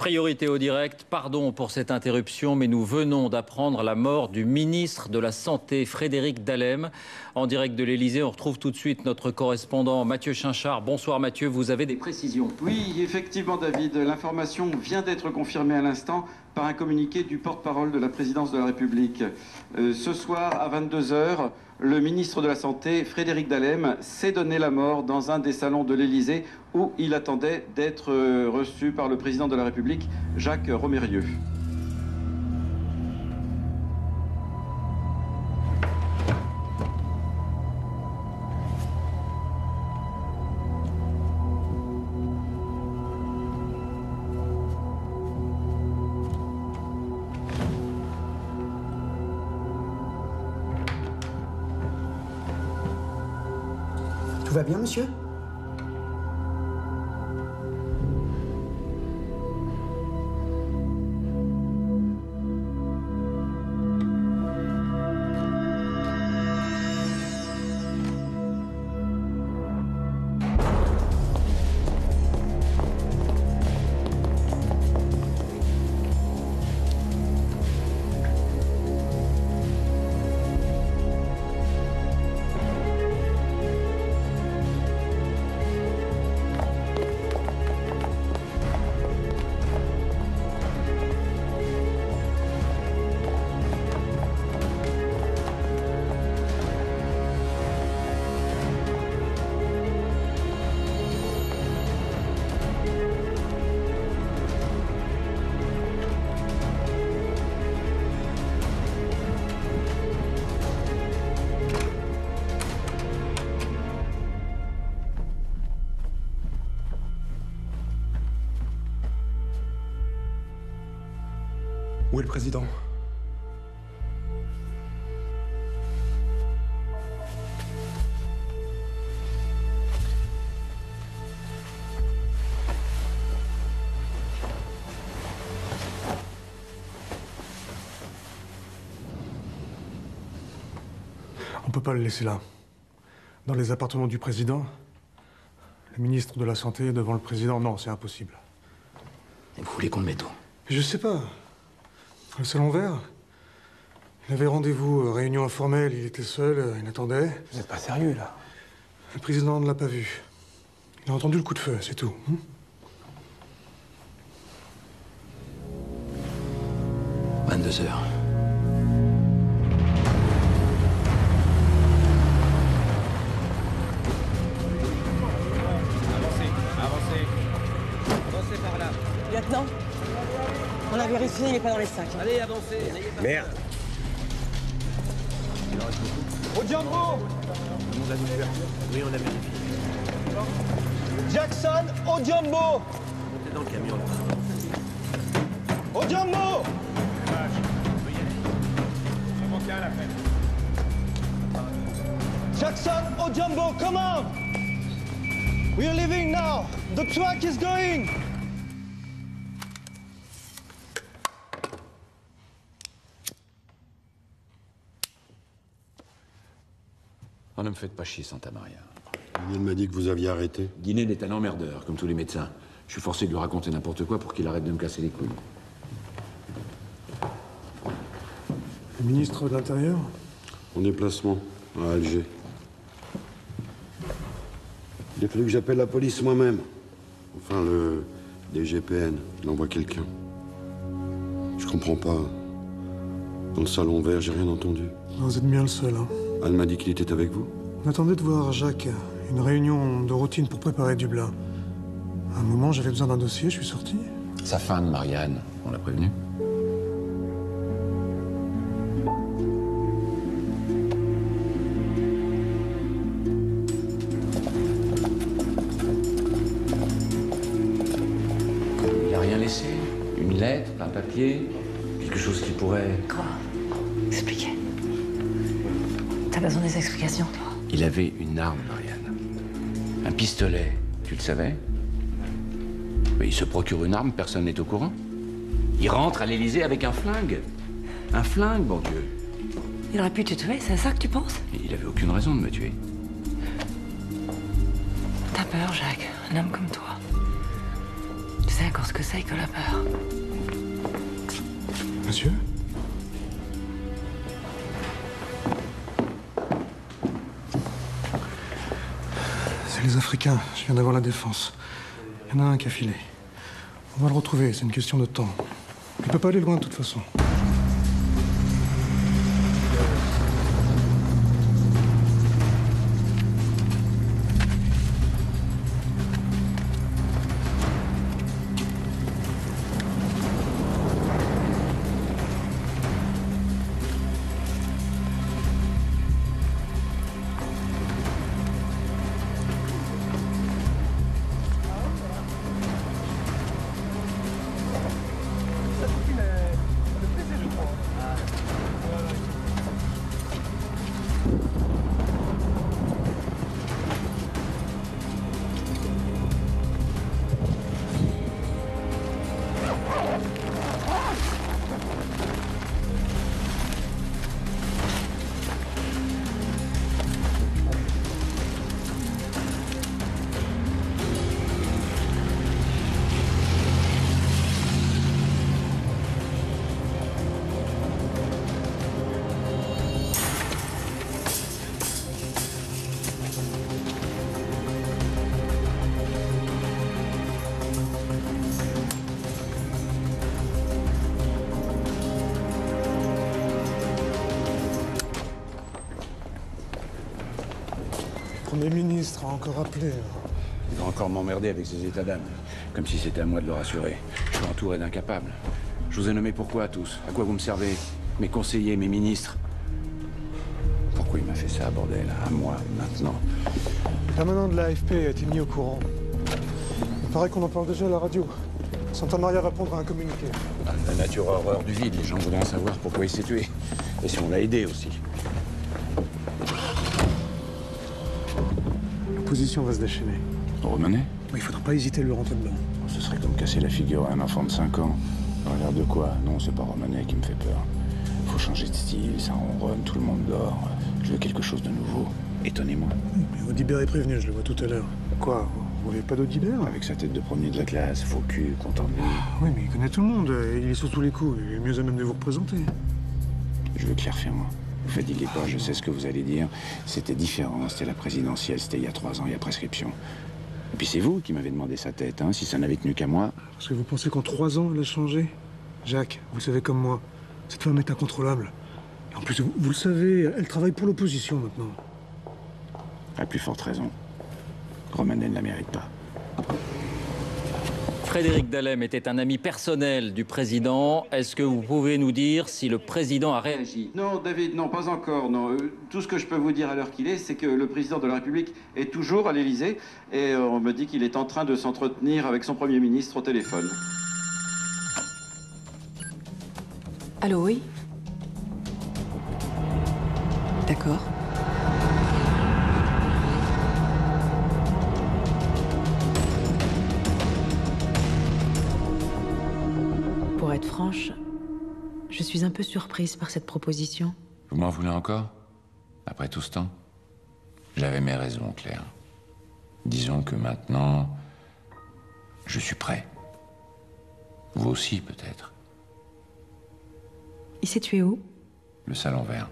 Priorité au direct, pardon pour cette interruption, mais nous venons d'apprendre la mort du ministre de la Santé, Frédéric Dallem. En direct de l'Élysée, on retrouve tout de suite notre correspondant Mathieu Chinchard. Bonsoir Mathieu, vous avez des précisions? Oui, effectivement David, l'information vient d'être confirmée à l'instant par un communiqué du porte-parole de la présidence de la République. Ce soir à 22 h, le ministre de la Santé, Frédéric Dallem, s'est donné la mort dans un des salons de l'Élysée où il attendait d'être reçu par le président de la République, Jacques Romérieux. Tout va bien, monsieur? Où est le président? On peut pas le laisser là. Dans les appartements du président, le ministre de la Santé devant le président, non, c'est impossible. Et vous voulez qu'on le mette où? Je sais pas. Le salon vert. Il avait rendez-vous, réunion informelle, il était seul, il attendait. Vous êtes pas sérieux, là? Le président ne l'a pas vu. Il a entendu le coup de feu, c'est tout. 22 h. Avancez par là. Lieutenant, on a vérifié, il n'est pas dans les sacs. Allez, avancez. Merde! Au Jumbo. Oui, on a vérifié. Jackson, au Jumbo. Montez dans le camion, là. Au Jumbo. Jackson, au Jumbo, come on. We are leaving now. The truck is going. Oh, ne me faites pas chier, Santa Maria. Il m'a dit que vous aviez arrêté. Guinéen est un emmerdeur, comme tous les médecins. Je suis forcé de lui raconter n'importe quoi pour qu'il arrête de me casser les couilles. Le ministre de l'Intérieur? En déplacement, à Alger. Il a fallu que j'appelle la police moi-même. Enfin, le DGPN. Il envoie quelqu'un. Je comprends pas. Dans le salon vert, j'ai rien entendu. Vous êtes bien le seul, hein. Elle m'a dit qu'il était avec vous. On attendait de voir Jacques. Une réunion de routine pour préparer Dublin. À un moment, j'avais besoin d'un dossier, je suis sorti. Sa femme, Marianne, on l'a prévenue. Il a rien laissé? Une lettre, un papier? Quelque chose qui pourrait... Quoi? Expliquez. T'as besoin des explications, toi? Il avait une arme, Marianne. Un pistolet. Tu le savais? Mais il se procure une arme, personne n'est au courant. Il rentre à l'Élysée avec un flingue. Un flingue, bon Dieu. Il aurait pu te tuer, c'est à ça que tu penses? Il avait aucune raison de me tuer. T'as peur, Jacques. Un homme comme toi. sais encore ce que c'est que la peur. Monsieur? C'est les Africains. Je viens d'avoir la défense. Il y en a un qui a filé. On va le retrouver, c'est une question de temps. Il peut pas aller loin de toute façon. Le Premier ministre a encore appelé. Il va encore m'emmerder avec ses états d'âme. Comme si c'était à moi de le rassurer. Je suis entouré d'incapables. Je vous ai nommé pourquoi, tous? À quoi vous me servez? Mes conseillers, mes ministres? Pourquoi il m'a fait ça, bordel? À moi, maintenant? Le permanent de l'AFP a été mis au courant. Il paraît qu'on en parle déjà à la radio. Santa Maria va prendre un communiqué. La nature a horreur du vide. Les gens voudront savoir pourquoi il s'est tué. Et si on l'a aidé aussi. L'opposition va se déchaîner. Romanet? Il faudra pas hésiter à lui rentrer dedans. Ce serait comme casser la figure à un enfant de 5 ans. Regarde de quoi? Non, c'est pas Romanet qui me fait peur. Faut changer de style, ça ronronne, tout le monde dort. Je veux quelque chose de nouveau. Étonnez-moi. Mais Audibert est prévenu, je le vois tout à l'heure. Quoi? Vous voulez pas d'Audibert? Avec sa tête de premier de la classe, faux cul, content de lui. Oui, mais il connaît tout le monde. Il est sur tous les coups. Il est mieux à même de vous représenter. Je veux clair moi. Vous fatiguez pas, je sais ce que vous allez dire. C'était différent, c'était la présidentielle, c'était il y a 3 ans, il y a prescription. Et puis c'est vous qui m'avez demandé sa tête, hein, si ça n'avait tenu qu'à moi. Parce que vous pensez qu'en 3 ans, elle a changé? Jacques, vous savez comme moi, cette femme est incontrôlable. Et en plus, vous le savez, elle travaille pour l'opposition maintenant. À plus forte raison. Romanet ne la mérite pas. Frédéric Dallem était un ami personnel du président. Est-ce que vous pouvez nous dire si le président a réagi? Non, David, non, pas encore. Non. Tout ce que je peux vous dire à l'heure qu'il est, c'est que le président de la République est toujours à l'Élysée et on me dit qu'il est en train de s'entretenir avec son Premier ministre au téléphone. Allô, oui? D'accord. Pour être franche, je suis un peu surprise par cette proposition. Vous m'en voulez encore? Après tout ce temps? J'avais mes raisons, Claire. Disons que maintenant, je suis prêt. Vous aussi, peut-être. Il s'est tué où? Le Salon Vert.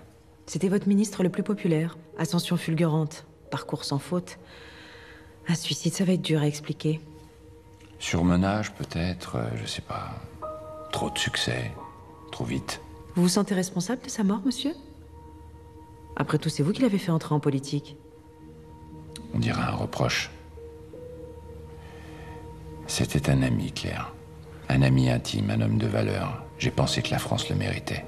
C'était votre ministre le plus populaire. Ascension fulgurante, parcours sans faute. Un suicide, ça va être dur à expliquer. Surmenage, peut-être, je sais pas. Trop de succès, trop vite. Vous vous sentez responsable de sa mort, monsieur? Après tout, c'est vous qui l'avez fait entrer en politique. On dirait un reproche. C'était un ami, Claire. Un ami intime, un homme de valeur. J'ai pensé que la France le méritait.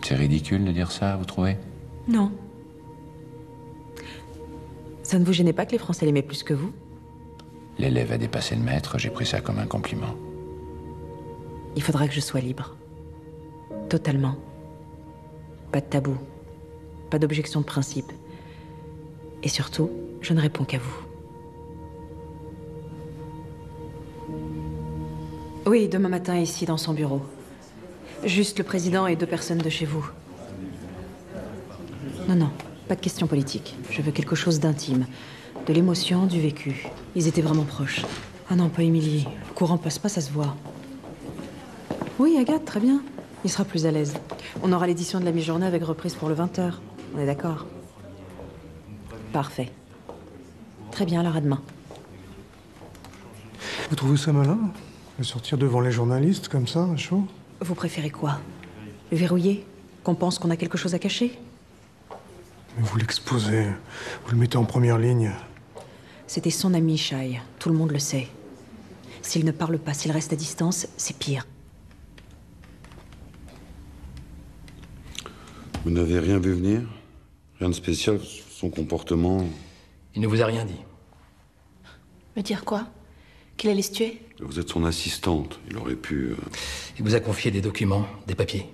C'est ridicule de dire ça, vous trouvez? Non. Ça ne vous gênait pas que les Français l'aimaient plus que vous? L'élève a dépassé le maître, j'ai pris ça comme un compliment. Il faudra que je sois libre. Totalement. Pas de tabou. Pas d'objection de principe. Et surtout, je ne réponds qu'à vous. Oui, demain matin, ici, dans son bureau. Juste le président et 2 personnes de chez vous. Non, pas de questions politiques. Je veux quelque chose d'intime. De l'émotion, du vécu. Ils étaient vraiment proches. Ah non, pas Émilie. Le courant passe pas, ça se voit. Oui, Agathe, très bien. Il sera plus à l'aise. On aura l'édition de la mi-journée avec reprise pour le 20h. On est d'accord? Parfait. Très bien, alors à demain. Vous trouvez ça malin? De sortir devant les journalistes, comme ça, à chaud? Vous préférez quoi? Le verrouiller? Qu'on pense qu'on a quelque chose à cacher? Mais vous l'exposez, vous le mettez en première ligne. C'était son ami, Shai. Tout le monde le sait. S'il ne parle pas, s'il reste à distance, c'est pire. Vous n'avez rien vu venir? Rien de spécial, son comportement? Il ne vous a rien dit. Me dire quoi? Qu'il allait se tuer? Vous êtes son assistante, il aurait pu... Il vous a confié des documents, des papiers.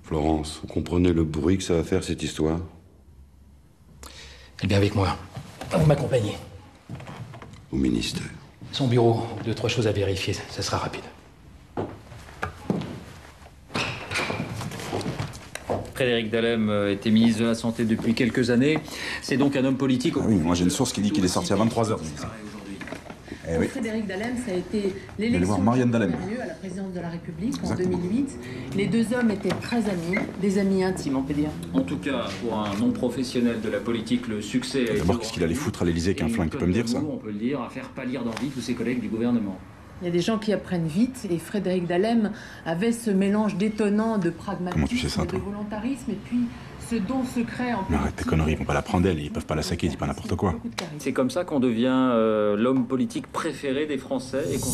Florence, vous comprenez le bruit que ça va faire, cette histoire? Eh bien, avec moi. Vous m'accompagnez. Au ministère. Son bureau, 2-3 choses à vérifier, ça sera rapide. Frédéric Dallem était ministre de la Santé depuis quelques années. C'est donc un homme politique... Ah oui, moi j'ai une source qui dit qu'il est sorti à 23h. Eh oui. Frédéric Dallem, ça a été Allez l'élection voir Marianne Dallem. à la présidence de la République Exactement. en 2008. Les deux hommes étaient très amis, des amis intimes, on peut dire. En tout cas, pour un non-professionnel de la politique, le succès... a D'abord, été qu'est-ce qu'il allait foutre à l'Élysée avec un flingue? Tu peux me dire ça? On peut le dire, à faire pâlir d'envie tous ses collègues du gouvernement. Il y a des gens qui apprennent vite, et Frédéric Dallem avait ce mélange détonnant de pragmatisme, Comment tu sais ça, de toi? volontarisme, et puis ce don secret en Mais arrête tes conneries, ils vont pas la prendre elle, ils peuvent pas la saquer, dis pas n'importe quoi. C'est comme ça qu'on devient l'homme politique préféré des Français et qu'on...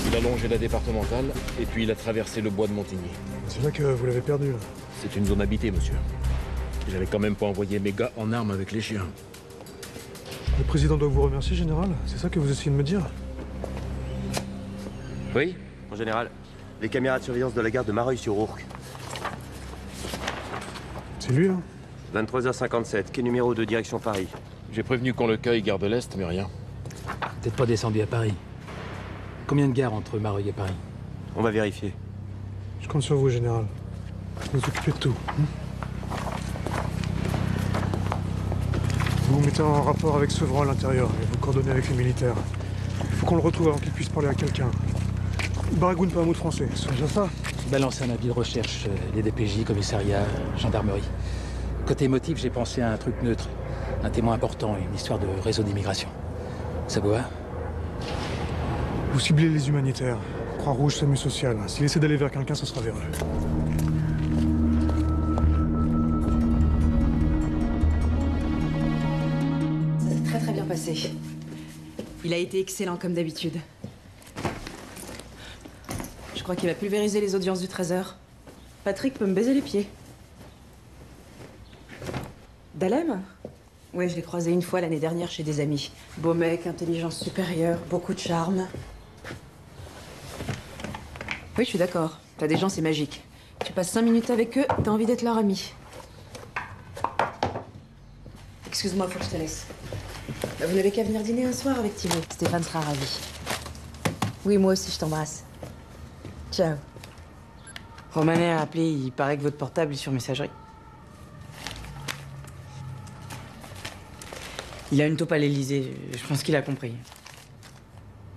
Il a longé la départementale et puis il a traversé le bois de Montigny. C'est là que vous l'avez perdu, là. C'est une zone habitée, monsieur. J'avais quand même pas envoyé mes gars en armes avec les chiens. Le président doit vous remercier, général? C'est ça que vous essayez de me dire? Oui, en général. Les caméras de surveillance de la gare de Mareuil-sur-Ourcq. C'est lui, hein? 23h57, quai numéro 2, direction Paris. J'ai prévenu qu'on le cueille gare de l'Est, mais rien. Peut-être pas descendu à Paris. Combien de gares entre Mareuil et Paris? On va vérifier. Je compte sur vous, général. Vous vous occupez de tout. Vous vous mettez en rapport avec Sevran à l'intérieur et vous coordonnez avec les militaires. Il faut qu'on le retrouve avant qu'il puisse parler à quelqu'un. Baragoune pas un mot de français, c'est déjà ça? Balancer un avis de recherche, les DPJ, commissariat, gendarmerie. Côté motif, j'ai pensé à un truc neutre. Un témoin important, une histoire de réseau d'immigration. Ça vous va? Vous ciblez les humanitaires. Croix-Rouge, SAMU social. S'il essaie d'aller vers quelqu'un, ce sera vers eux. Ça s'est très très bien passé. Il a été excellent comme d'habitude. Je crois qu'il va pulvériser les audiences du 13h. Patrick peut me baiser les pieds. Dallem? Ouais, je l'ai croisé une fois l'année dernière chez des amis. Beau mec, intelligence supérieure, beaucoup de charme. Oui, je suis d'accord. T'as des gens, c'est magique. Tu passes 5 minutes avec eux, t'as envie d'être leur ami. Excuse-moi, faut que je te laisse. Vous n'avez qu'à venir dîner un soir avec Thibaut. Stéphane sera ravi. Oui, moi aussi, je t'embrasse. Ciao. Romanet a appelé, il paraît que votre portable est sur messagerie. Il a une taupe à l'Élysée, je pense qu'il a compris.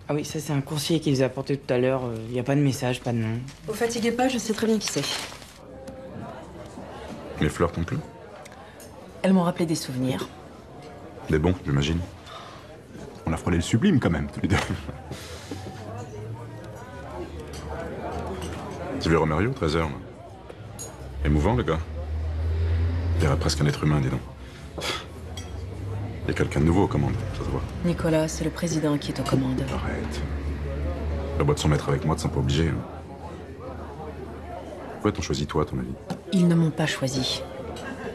Ah oui, ça c'est un coursier qui les a apporté tout à l'heure. Il n'y a pas de message, pas de nom. Vous fatiguez pas, je sais très bien qui c'est. Les fleurs ton plus? Elles m'ont rappelé des souvenirs. Des bons, j'imagine. On a frôlé le sublime quand même, tous les deux. Tu vu Romério, 13h. Émouvant, le gars. Il dirait presque un être humain, dis donc. Il y a quelqu'un de nouveau aux commandes, ça se voit. Nicolas, c'est le président qui est aux commandes. Arrête. La boîte de s'en mettre avec moi, te sens pas obligé. Hein. Pourquoi t'en choisis toi, à ton avis? Ils ne m'ont pas choisi.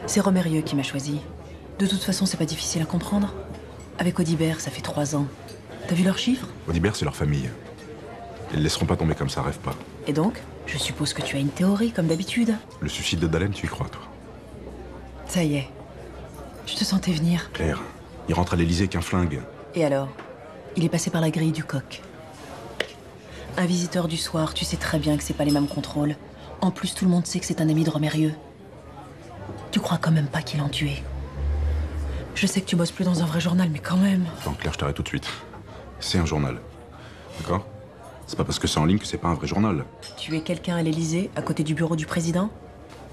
C'est Romérieux qui m'a choisi. De toute façon, c'est pas difficile à comprendre. Avec Audibert, ça fait 3 ans. T'as vu leurs chiffres? Audibert, c'est leur famille. Ils le laisseront pas tomber comme ça, rêve pas. Et donc, je suppose que tu as une théorie, comme d'habitude. Le suicide de Dallem, tu y crois, toi? Ça y est. Je te sentais venir. Claire, il rentre à l'Élysée qu'un flingue. Et alors? Il est passé par la grille du coq. Un visiteur du soir, tu sais très bien que c'est pas les mêmes contrôles. En plus, tout le monde sait que c'est un ami de Romérieux. Tu crois quand même pas qu'il en tué? Je sais que tu bosses plus dans un vrai journal, mais quand même. Attends, Claire, je t'arrête tout de suite. C'est un journal. D'accord? C'est pas parce que c'est en ligne que c'est pas un vrai journal. Tuer quelqu'un à l'Élysée, à côté du bureau du président?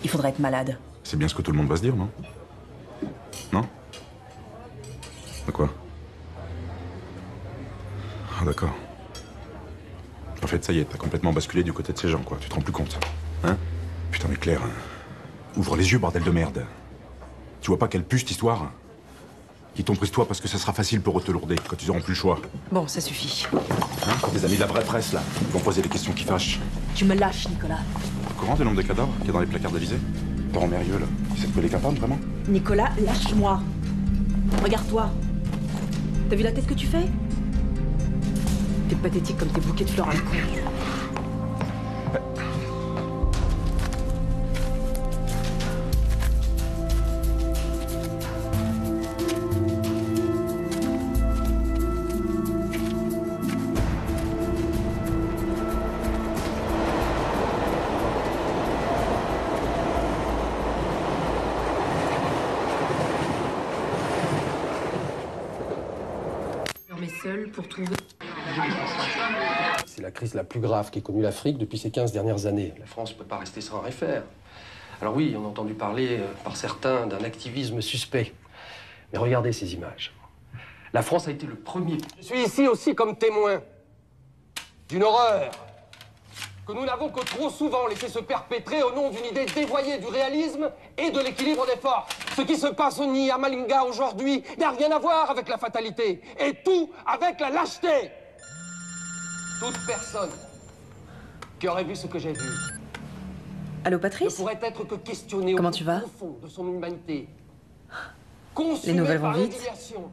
Il faudrait être malade. C'est bien ce que tout le monde va se dire, non? Non? De quoi? Ah, d'accord. En fait, ça y est, t'as complètement basculé du côté de ces gens, quoi. Tu te rends plus compte? Hein? Putain, mais Claire, ouvre les yeux, bordel de merde. Tu vois pas quelle pue, cette histoire? Ils t'ont pris toi parce que ça sera facile pour eux de te lourder, quand ils auront plus le choix. Bon, ça suffit. Hein? Des amis de la vraie presse, là. Ils vont poser des questions qui fâchent. Tu me lâches, Nicolas. Au courant du nombre de cadavres qu'il y a dans les placards d'Élysée? Par Romérieux, là. Il sait de quoi il est capable, vraiment? Nicolas, lâche-moi. Regarde-toi. T'as vu la tête que tu fais? T'es pathétique comme tes bouquets de fleurs à la con. Seul pour trouver. C'est la crise la plus grave qu'ait connue l'Afrique depuis ces 15 dernières années. La France ne peut pas rester sans rien faire. Alors oui, on a entendu parler par certains d'un activisme suspect. Mais regardez ces images. La France a été le premier. Je suis ici aussi comme témoin d'une horreur que nous n'avons que trop souvent laissé se perpétrer au nom d'une idée dévoyée du réalisme et de l'équilibre des forces. Ce qui se passe au Nid à Malinga aujourd'hui n'a rien à voir avec la fatalité, et tout avec la lâcheté. Toute personne qui aurait vu ce que j'ai vu Allô, Patrice? ne pourrait être que questionnée Comment au tu vas? fond de son humanité. Les nouvelles vont par vite. l'humiliation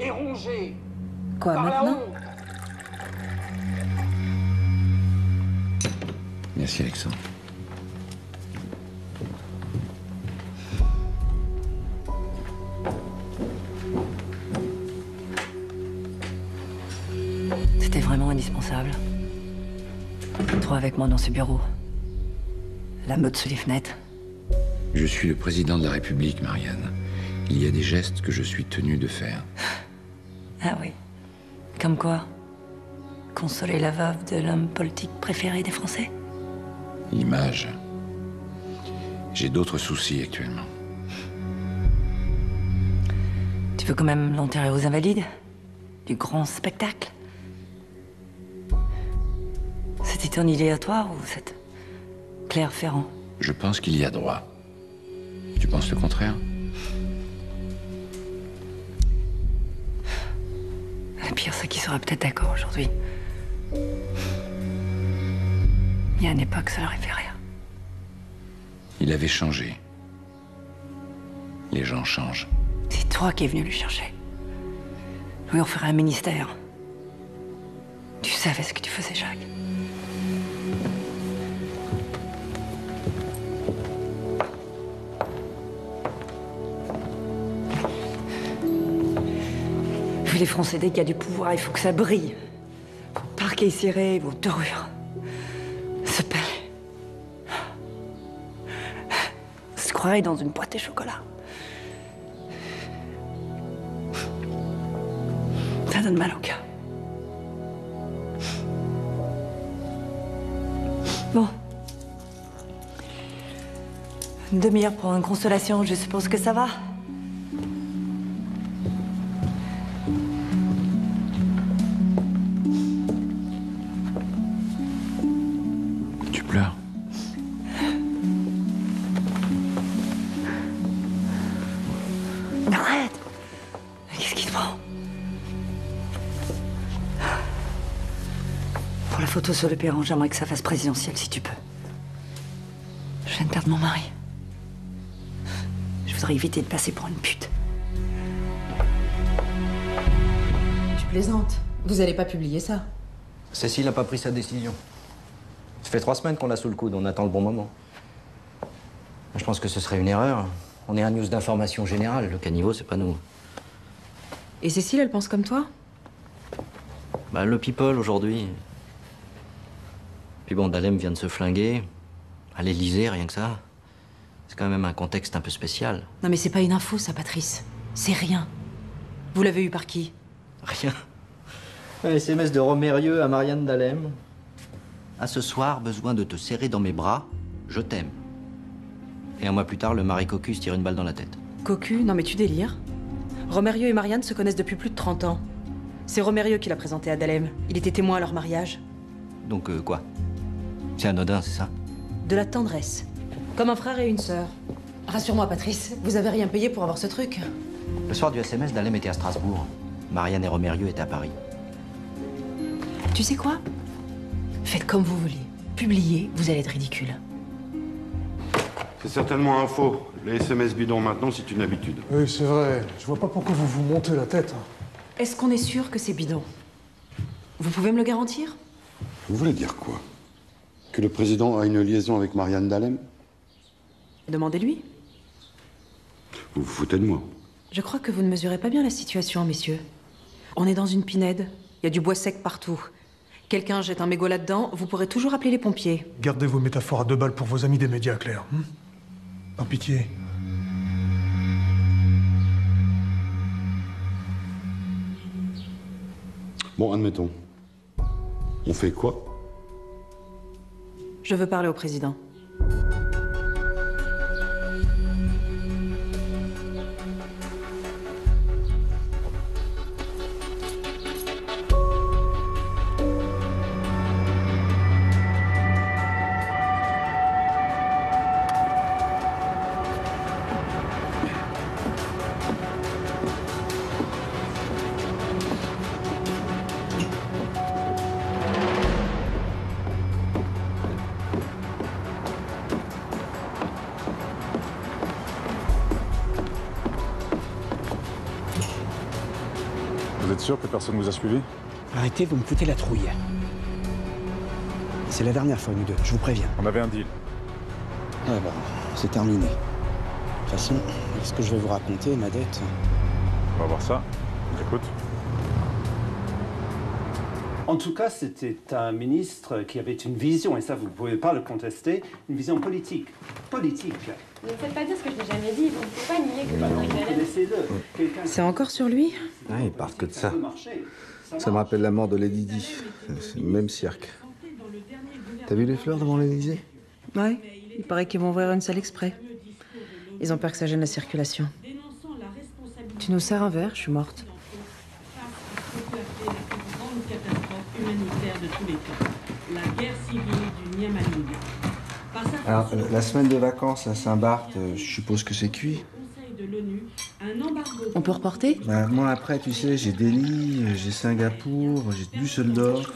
et rongée Quoi, par la maintenant? honte. Merci, Alexandre. C'était vraiment indispensable. Toi avec moi dans ce bureau. La meute sous les fenêtres. Je suis le président de la République, Marianne. Il y a des gestes que je suis tenu de faire. Ah oui. Comme quoi? Consoler la veuve de l'homme politique préféré des Français? L'image. J'ai d'autres soucis actuellement. Tu veux quand même l'enterrer aux Invalides? Du grand spectacle? C'était ton idée à toi ou cette Claire Ferrand? Je pense qu'il y a droit. Tu penses le contraire? Le pire, c'est qu'il serait peut-être d'accord aujourd'hui. Il y a une époque, ça leur fait rien. Il avait changé. Les gens changent. C'est toi qui es venu lui chercher. Lui en ferait un ministère. Tu savais ce que tu faisais, Jacques. Vu les Français dès qu'il y a du pouvoir, il faut que ça brille. Vos parquets serrés, vos dorures. Ce palais. Se croirait dans une boîte de chocolat. Ça donne mal au cœur. Bon. Une demi-heure pour une consolation, je suppose que ça va? Tu pleures? Arrête! Qu'est-ce qui te prend? Pour la photo sur le perron, j'aimerais que ça fasse présidentielle si tu peux. Je viens de perdre mon mari. Je voudrais éviter de passer pour une pute. Tu plaisantes. Vous allez pas publier ça. Cécile n'a pas pris sa décision. Ça fait 3 semaines qu'on l'a sous le coude, on attend le bon moment. Je pense que ce serait une erreur. On est un news d'information générale, le caniveau, c'est pas nous. Et Cécile, elle pense comme toi? Bah, le people, aujourd'hui, Puis bon, Dahlem vient de se flinguer. À l'Élysée, rien que ça. C'est quand même un contexte un peu spécial. Non mais c'est pas une info ça, Patrice. C'est rien. Vous l'avez eu par qui? Rien. Un SMS de Romérieux à Marianne Dahlem. À ce soir, besoin de te serrer dans mes bras. Je t'aime. Et un mois plus tard, le mari Cocu se tire une balle dans la tête. Cocu? Non mais tu délires. Romérieux et Marianne se connaissent depuis plus de 30 ans. C'est Romérieux qui l'a présenté à Dahlem. Il était témoin à leur mariage. Donc quoi? C'est anodin, c'est ça? De la tendresse. Comme un frère et une sœur. Rassure-moi, Patrice, vous avez rien payé pour avoir ce truc. Le soir du SMS, Dahlem était à Strasbourg. Marianne et Romérieux étaient à Paris. Tu sais quoi? Faites comme vous voulez. Publiez, vous allez être ridicule. C'est certainement un faux. Les SMS bidons maintenant, c'est une habitude. Oui, c'est vrai. Je vois pas pourquoi vous vous montez la tête. Est-ce qu'on est sûr que c'est bidon? Vous pouvez me le garantir? Vous voulez dire quoi? Que le président a une liaison avec Marianne Dahlem? Demandez-lui. Vous vous foutez de moi? Je crois que vous ne mesurez pas bien la situation, messieurs. On est dans une pinède. Il y a du bois sec partout. Quelqu'un jette un mégot là-dedans, vous pourrez toujours appeler les pompiers. Gardez vos métaphores à 2 balles pour vos amis des médias, Claire. Par pitié. Bon, admettons. On fait quoi? Je veux parler au président. Vous êtes sûr que personne vous a suivi? Arrêtez, vous me foutez la trouille. C'est la dernière fois, nous deux, je vous préviens. On avait un deal. Ah bah, c'est terminé. De toute façon, ce que je vais vous raconter, ma dette... On va voir ça. J'écoute. En tout cas, c'était un ministre qui avait une vision, et ça, vous ne pouvez pas le contester, une vision politique. Politique. Ne me faites pas dire ce que je n'ai jamais dit, vous ne pouvez pas nier que Laissez-le. C'est encore sur lui? Ah, il parle que de ça. Ça me rappelle la mort de Lady Di. C'est le même cirque. T'as vu les fleurs devant l'Élysée? Ouais, il paraît qu'ils vont ouvrir une salle exprès. Ils ont peur que ça gêne la circulation. Tu nous sers un verre, je suis morte. Humanitaire de tous les temps, la guerre civile du Niamaling. Alors, la semaine de vacances à Saint-Barth, je suppose que c'est cuit. On peut reporter? Bah, moi, après, tu sais, j'ai Delhi, j'ai Singapour, j'ai Düsseldorf.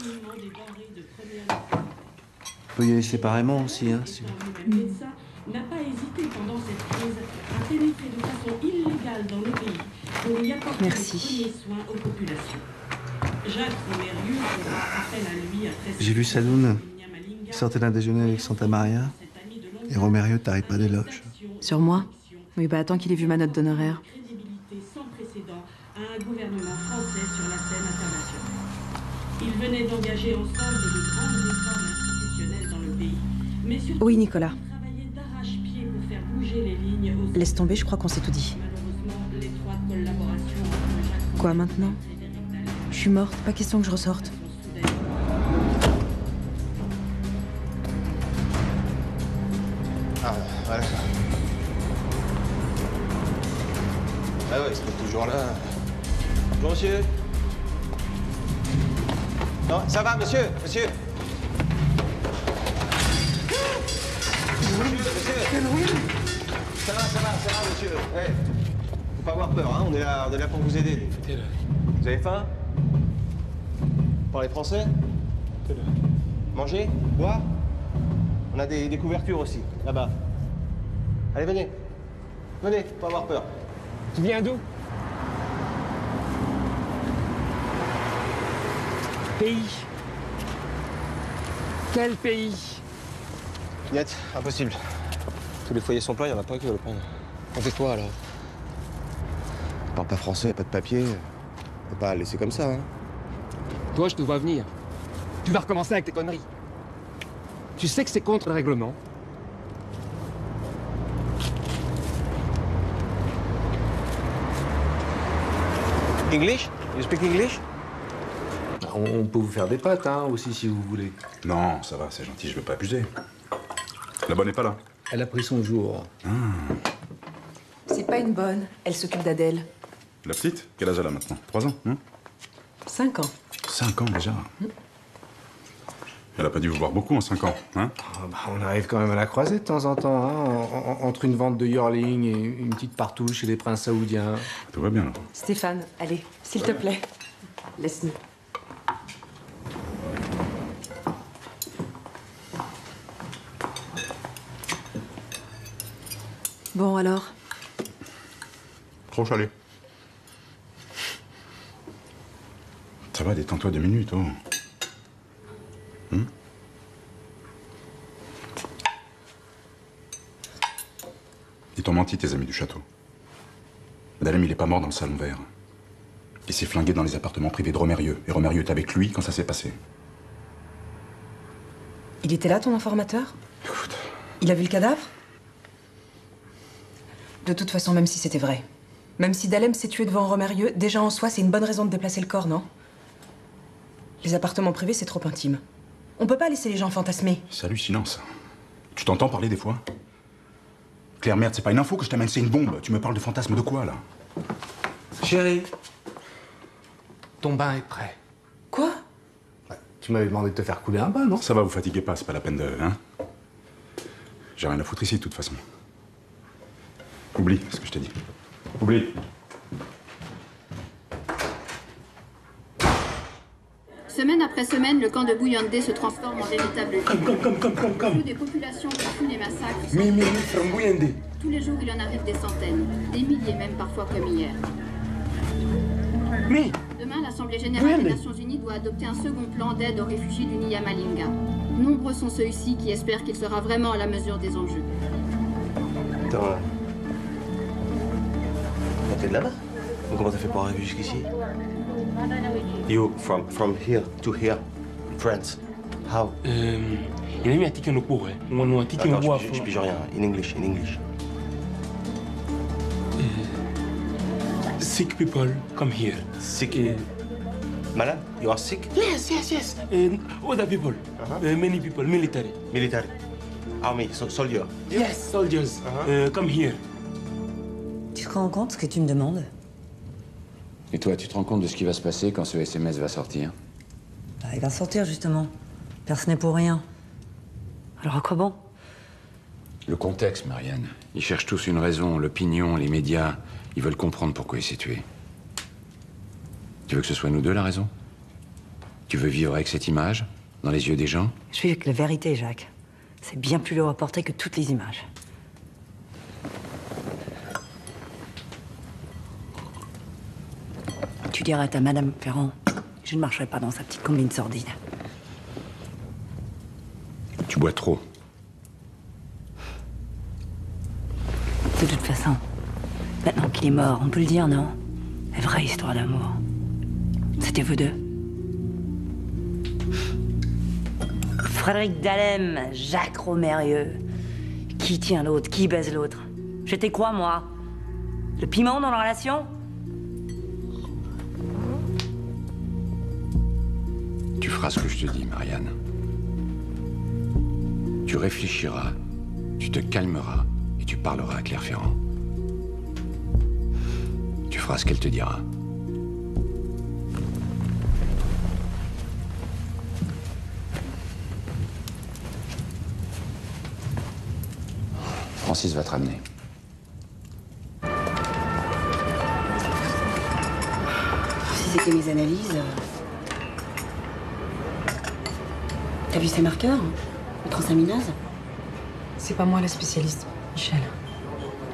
On peut y aller séparément aussi, hein. Si... N'a pas hésité pendant cette crise à pénétrer de façon illégale dans le pays pour y apporter les premiers soins aux populations. Jacques Romérieux fera appel à lui après... J'ai vu Saloun. Il sortait d'un déjeuner avec Santa Maria. Et Romérieux t'arrête pas d'éloges. Sur moi? Oui, bah attends qu'il ait vu ma note d'honoraire. Crédibilité sans précédent à un gouvernement français sur la scène internationale. Ils venaient d'engager ensemble de grandes réformes institutionnelles dans le pays. Mais surtout, Oui, Nicolas. travailler d'arrache-pied pour faire bouger les lignes aux... Laisse tomber, je crois qu'on s'est tout dit. Malheureusement, l'étroite collaboration entre Jacques Quoi maintenant? Je suis morte, pas question que je ressorte. Ah, voilà. Ah ouais, c'est toujours là. Bonjour, monsieur. Non, ça va, monsieur, monsieur. Monsieur. Ça va, monsieur. Hey, faut pas avoir peur, hein. On est là pour vous aider. Vous avez faim? Vous parlez français? Manger? Boire? On a des couvertures aussi, là-bas. Allez, venez. Venez, faut pas avoir peur. Tu viens d'où? Pays. Quel pays? Niet, impossible. Tous les foyers sont pleins, il n'y en a pas qui veulent le prendre. On fait quoi, alors? On parle pas français, pas de papier. On peut pas laisser comme ça, hein. Toi, je te vois venir. Tu vas recommencer avec tes conneries. Tu sais que c'est contre le règlement. English? You speak English? On peut vous faire des pâtes, hein, aussi, si vous voulez. Non, ça va, c'est gentil, je veux pas abuser. La bonne n'est pas là. Elle a pris son jour. C'est pas une bonne. Elle s'occupe d'Adèle. La petite? Quel âge elle a maintenant? 3 ans, hein? 5 ans. 5 ans déjà. Elle a pas dû vous voir beaucoup en 5 ans, hein? On arrive quand même à la croiser de temps en temps, hein, entre une vente de yearling et une petite partouche chez les princes saoudiens. Tout va bien. Stéphane, allez, s'il te plaît. Laisse-nous. Bon, alors? Trop salé. Ça va, détends-toi 2 minutes, oh. Ils t'ont menti, tes amis du château. Dalem, il est pas mort dans le salon vert. Il s'est flingué dans les appartements privés de Romérieux. Et Romérieux est avec lui quand ça s'est passé. Il était là, ton informateur? Écoute. Il a vu le cadavre? De toute façon, même si c'était vrai, même si Dalem s'est tué devant Romérieux, déjà en soi, c'est une bonne raison de déplacer le corps, non? Les appartements privés, c'est trop intime. On peut pas laisser les gens fantasmer. C'est hallucinant, ça. Tu t'entends parler des fois? Claire, merde, c'est pas une info que je t'amène, c'est une bombe. Tu me parles de fantasme de quoi, là? Chérie, ton bain est prêt. Quoi? Tu m'avais demandé de te faire couler un bain, non? Ça va, vous fatiguez pas, c'est pas la peine de... hein? J'ai rien à foutre ici, de toute façon. Oublie ce que je t'ai dit. Oublie. Semaine après semaine, le camp de Bouillondé se transforme en véritable ville. Come. Des populations qui fuient les massacres. Me, from Bouillondé. Tous les jours, il en arrive des centaines, des milliers même parfois comme hier. Demain, l'Assemblée générale des Nations Unies doit adopter un second plan d'aide aux réfugiés du Nyamalinga. Nombreux sont ceux ici qui espèrent qu'il sera vraiment à la mesure des enjeux. Attends, t'es de là-bas? Comment t'as fait pour arriver jusqu'ici? You from here to here, France. How? Il a mis un ticket no cours, hein. Attends, je pige rien. In English. Sick people come here. Sick? Malade? You are sick? Yes. Other people. Many people, military. Military. Army, soldier. Yes, soldiers. Come here. Tu te rends compte ce que tu me demandes? Et toi, tu te rends compte de ce qui va se passer quand ce SMS va sortir? Bah, il va sortir, justement. Personne n'est pour rien. Alors à quoi bon? Le contexte, Marianne. Ils cherchent tous une raison. L'opinion, les médias, ils veulent comprendre pourquoi il s'est tué. Tu veux que ce soit nous deux, la raison? Tu veux vivre avec cette image, dans les yeux des gens? Je vis avec la vérité, Jacques. C'est bien plus lourd à porter que toutes les images. Tu diras à ta Madame Ferrand, je ne marcherai pas dans sa petite combine sordide. Tu bois trop. De toute façon, maintenant qu'il est mort, on peut le dire, non? La vraie histoire d'amour. C'était vous deux. Frédéric Dalem, Jacques Romérieux. Qui tient l'autre? Qui baise l'autre? J'étais quoi, moi? Le piment dans la relation? Tu feras ce que je te dis, Marianne. Tu réfléchiras, tu te calmeras et tu parleras à Claire Ferrand. Tu feras ce qu'elle te dira. Francis va te ramener. Si c'était mes analyses... T'as vu ces marqueurs? Le transaminase? C'est pas moi la spécialiste, Michel.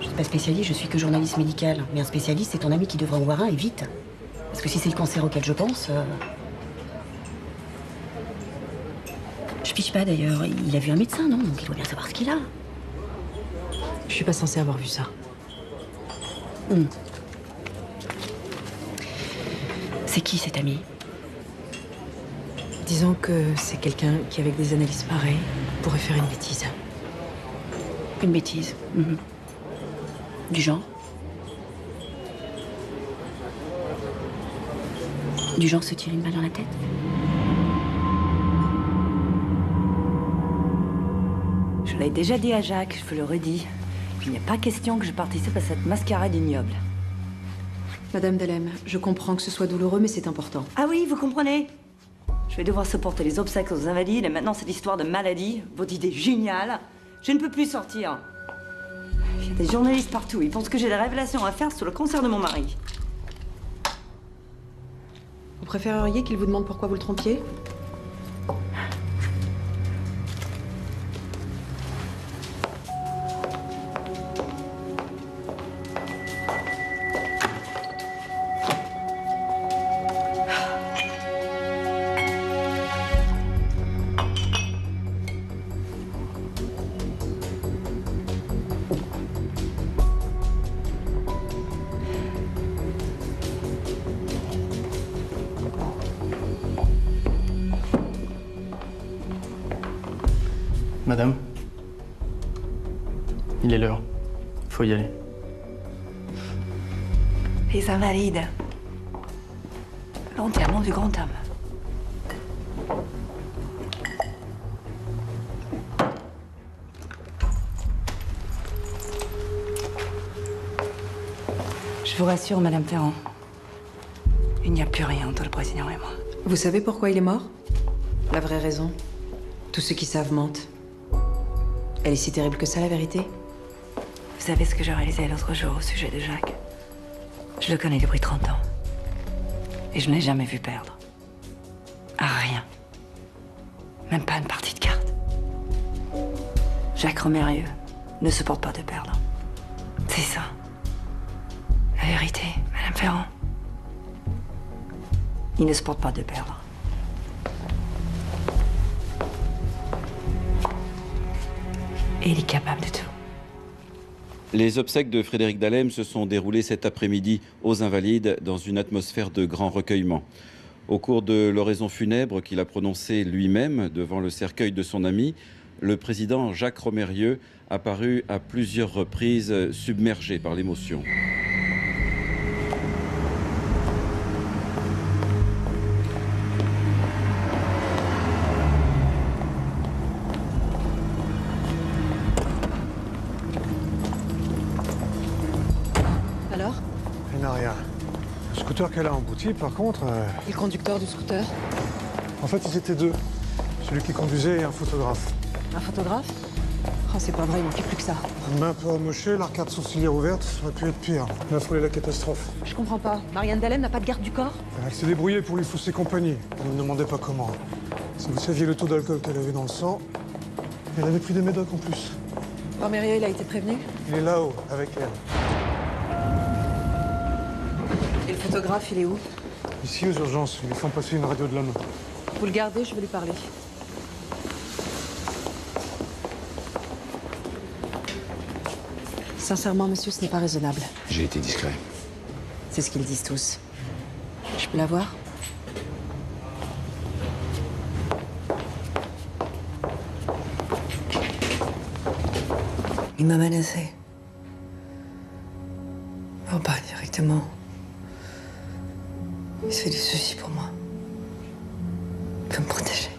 Je suis pas spécialiste, je suis que journaliste médical. Mais un spécialiste, c'est ton ami qui devrait en voir un, et vite. Parce que si c'est le cancer auquel je pense... Je piche pas d'ailleurs. Il a vu un médecin, non? Donc il doit bien savoir ce qu'il a. Je suis pas censée avoir vu ça. C'est qui cet ami? Disons que c'est quelqu'un qui, avec des analyses pareilles, pourrait faire une bêtise. Une bêtise. Du genre? Du genre se tirer une balle dans la tête? Je l'ai déjà dit à Jacques, je vous le redis. Il n'y a pas question que je participe à cette mascarade ignoble. Madame Dalem, je comprends que ce soit douloureux, mais c'est important. Ah oui, vous comprenez? Je vais devoir supporter les obsèques aux invalides et maintenant cette histoire de maladie, votre idée géniale. Je ne peux plus sortir. Il y a des journalistes partout, ils pensent que j'ai des révélations à faire sur le cancer de mon mari. Vous préféreriez qu'il vous demande pourquoi vous le trompiez? Madame, il est l'heure. Faut y aller. Les invalides. L'enterrement du grand homme. Je vous rassure, Madame Ferrand. Il n'y a plus rien entre le président et moi. Vous savez pourquoi il est mort? La vraie raison? Tous ceux qui savent mentent. Elle est si terrible que ça, la vérité? Vous savez ce que j'ai réalisé l'autre jour au sujet de Jacques? Je le connais depuis 30 ans. Et je n'ai jamais vu perdre. À rien. Même pas une partie de cartes. Jacques Romérieux ne supporte pas de perdre. C'est ça. La vérité, Madame Ferrand. Il ne supporte pas de perdre. Et il est capable de tout. Les obsèques de Frédéric Dalem se sont déroulées cet après-midi aux Invalides dans une atmosphère de grand recueillement. Au cours de l'oraison funèbre qu'il a prononcée lui-même devant le cercueil de son ami, le président Jacques Romérieux a paru à plusieurs reprises submergé par l'émotion. Alors? Il n'a rien. Le scooter qu'elle a embouti, par contre... Et le conducteur du scooter? En fait, ils étaient deux. Celui qui conduisait et un photographe. Un photographe? Oh, c'est pas vrai, il manquait plus que ça. Une main un peu amochée, l'arcade sourcilière ouverte, ça aurait pu être pire. Il a frôlé la catastrophe. Je comprends pas. Marianne Dalem n'a pas de garde du corps? Elle s'est débrouillée pour lui fausser compagnie. On ne me demandait pas comment. Si vous saviez le taux d'alcool qu'elle avait dans le sang, elle avait pris des médocs en plus. Romérieux, il a été prévenu? Il est là-haut, avec elle. Et le photographe, il est où? Ici, aux urgences. Ils lui font passer une radio de la main. Vous le gardez, je vais lui parler. Sincèrement, monsieur, ce n'est pas raisonnable. J'ai été discret. C'est ce qu'ils disent tous. Je peux la voir? Il m'a menacé. Oh, pas directement. Il se fait des soucis pour moi. Il peut me protéger.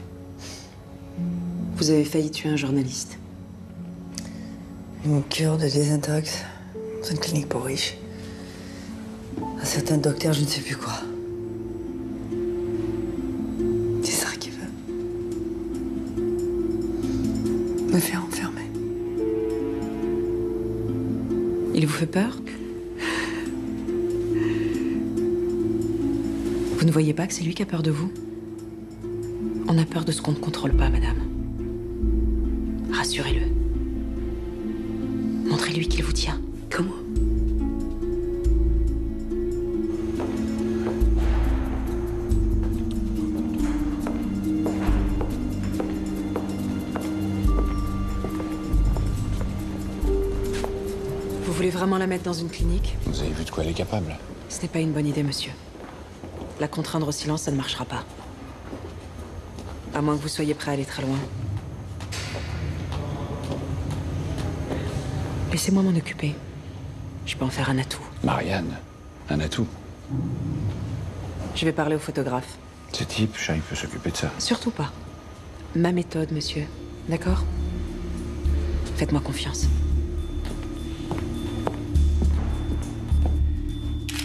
Vous avez failli tuer un journaliste. Une cure de désintox dans une clinique pour riches. Un certain docteur, je ne sais plus quoi. C'est ça qu'il veut. Me faire enfermer. Il vous fait peur? Vous ne voyez pas que c'est lui qui a peur de vous? On a peur de ce qu'on ne contrôle pas, madame. Rassurez-le. Montrez-lui qu'il vous tient. Comment? Vous voulez vraiment la mettre dans une clinique? Vous avez vu de quoi elle est capable? Ce n'est pas une bonne idée, monsieur. La contraindre au silence, ça ne marchera pas. À moins que vous soyez prêt à aller très loin. Laissez-moi m'en occuper. Je peux en faire un atout. Marianne, un atout. Je vais parler au photographe. Ce type, il peut s'occuper de ça. Surtout pas. Ma méthode, monsieur. D'accord? Faites-moi confiance.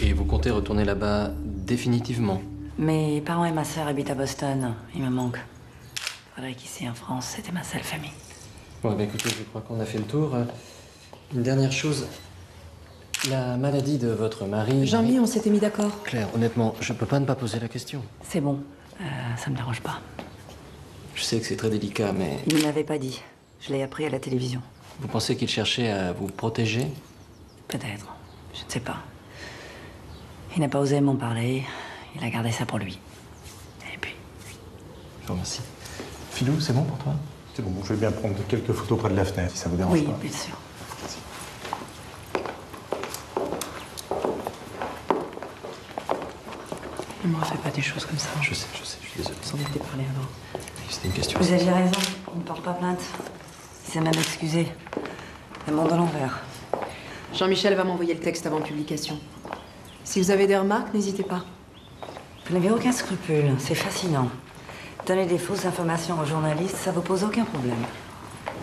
Et vous comptez retourner là-bas définitivement? Mes parents et ma sœur habitent à Boston. Ils me manquent. Faudrait qu'ici en France, c'était ma seule famille. Bon, bah écoutez, je crois qu'on a fait le tour. Une dernière chose. La maladie de votre mari... Jean-Mi, on s'était mis d'accord. Claire, honnêtement, je peux pas ne pas poser la question. C'est bon. Ça me dérange pas. Je sais que c'est très délicat, mais... Il ne m'avait pas dit. Je l'ai appris à la télévision. Vous pensez qu'il cherchait à vous protéger? Peut-être. Je ne sais pas. Il n'a pas osé m'en parler. Il a gardé ça pour lui. Et puis... Je vous remercie. Philou, c'est bon pour toi? C'est bon, je vais bien prendre quelques photos près de la fenêtre, si ça vous dérange oui, pas. Oui, bien sûr. Ne me refais pas des choses comme ça. Je sais, je suis désolé. Sans doute parler avant. C'était une question. Vous aviez raison. Il ne porte pas plainte. Il s'est même excusé. Le monde à l'envers. Jean-Michel va m'envoyer le texte avant publication. Si vous avez des remarques, n'hésitez pas. Vous n'avez aucun scrupule. C'est fascinant. Donner des fausses informations aux journalistes, ça vous pose aucun problème.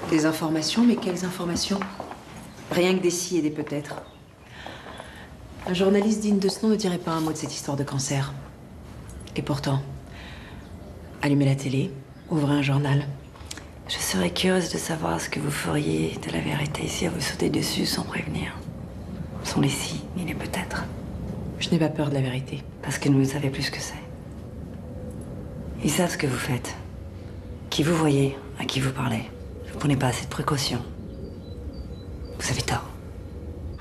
Des informations, mais quelles informations? Rien que des si et des peut-être. Un journaliste digne de ce nom ne dirait pas un mot de cette histoire de cancer. Et pourtant, allumez la télé, ouvrez un journal. Je serais curieuse de savoir ce que vous feriez de la vérité si à vous sauter dessus sans prévenir. Sans les si, ni les peut-être. Je n'ai pas peur de la vérité. Parce que nous savez plus ce que c'est. Ils savent ce que vous faites. Qui vous voyez, à qui vous parlez. Vous prenez pas assez de précautions. Vous avez tort.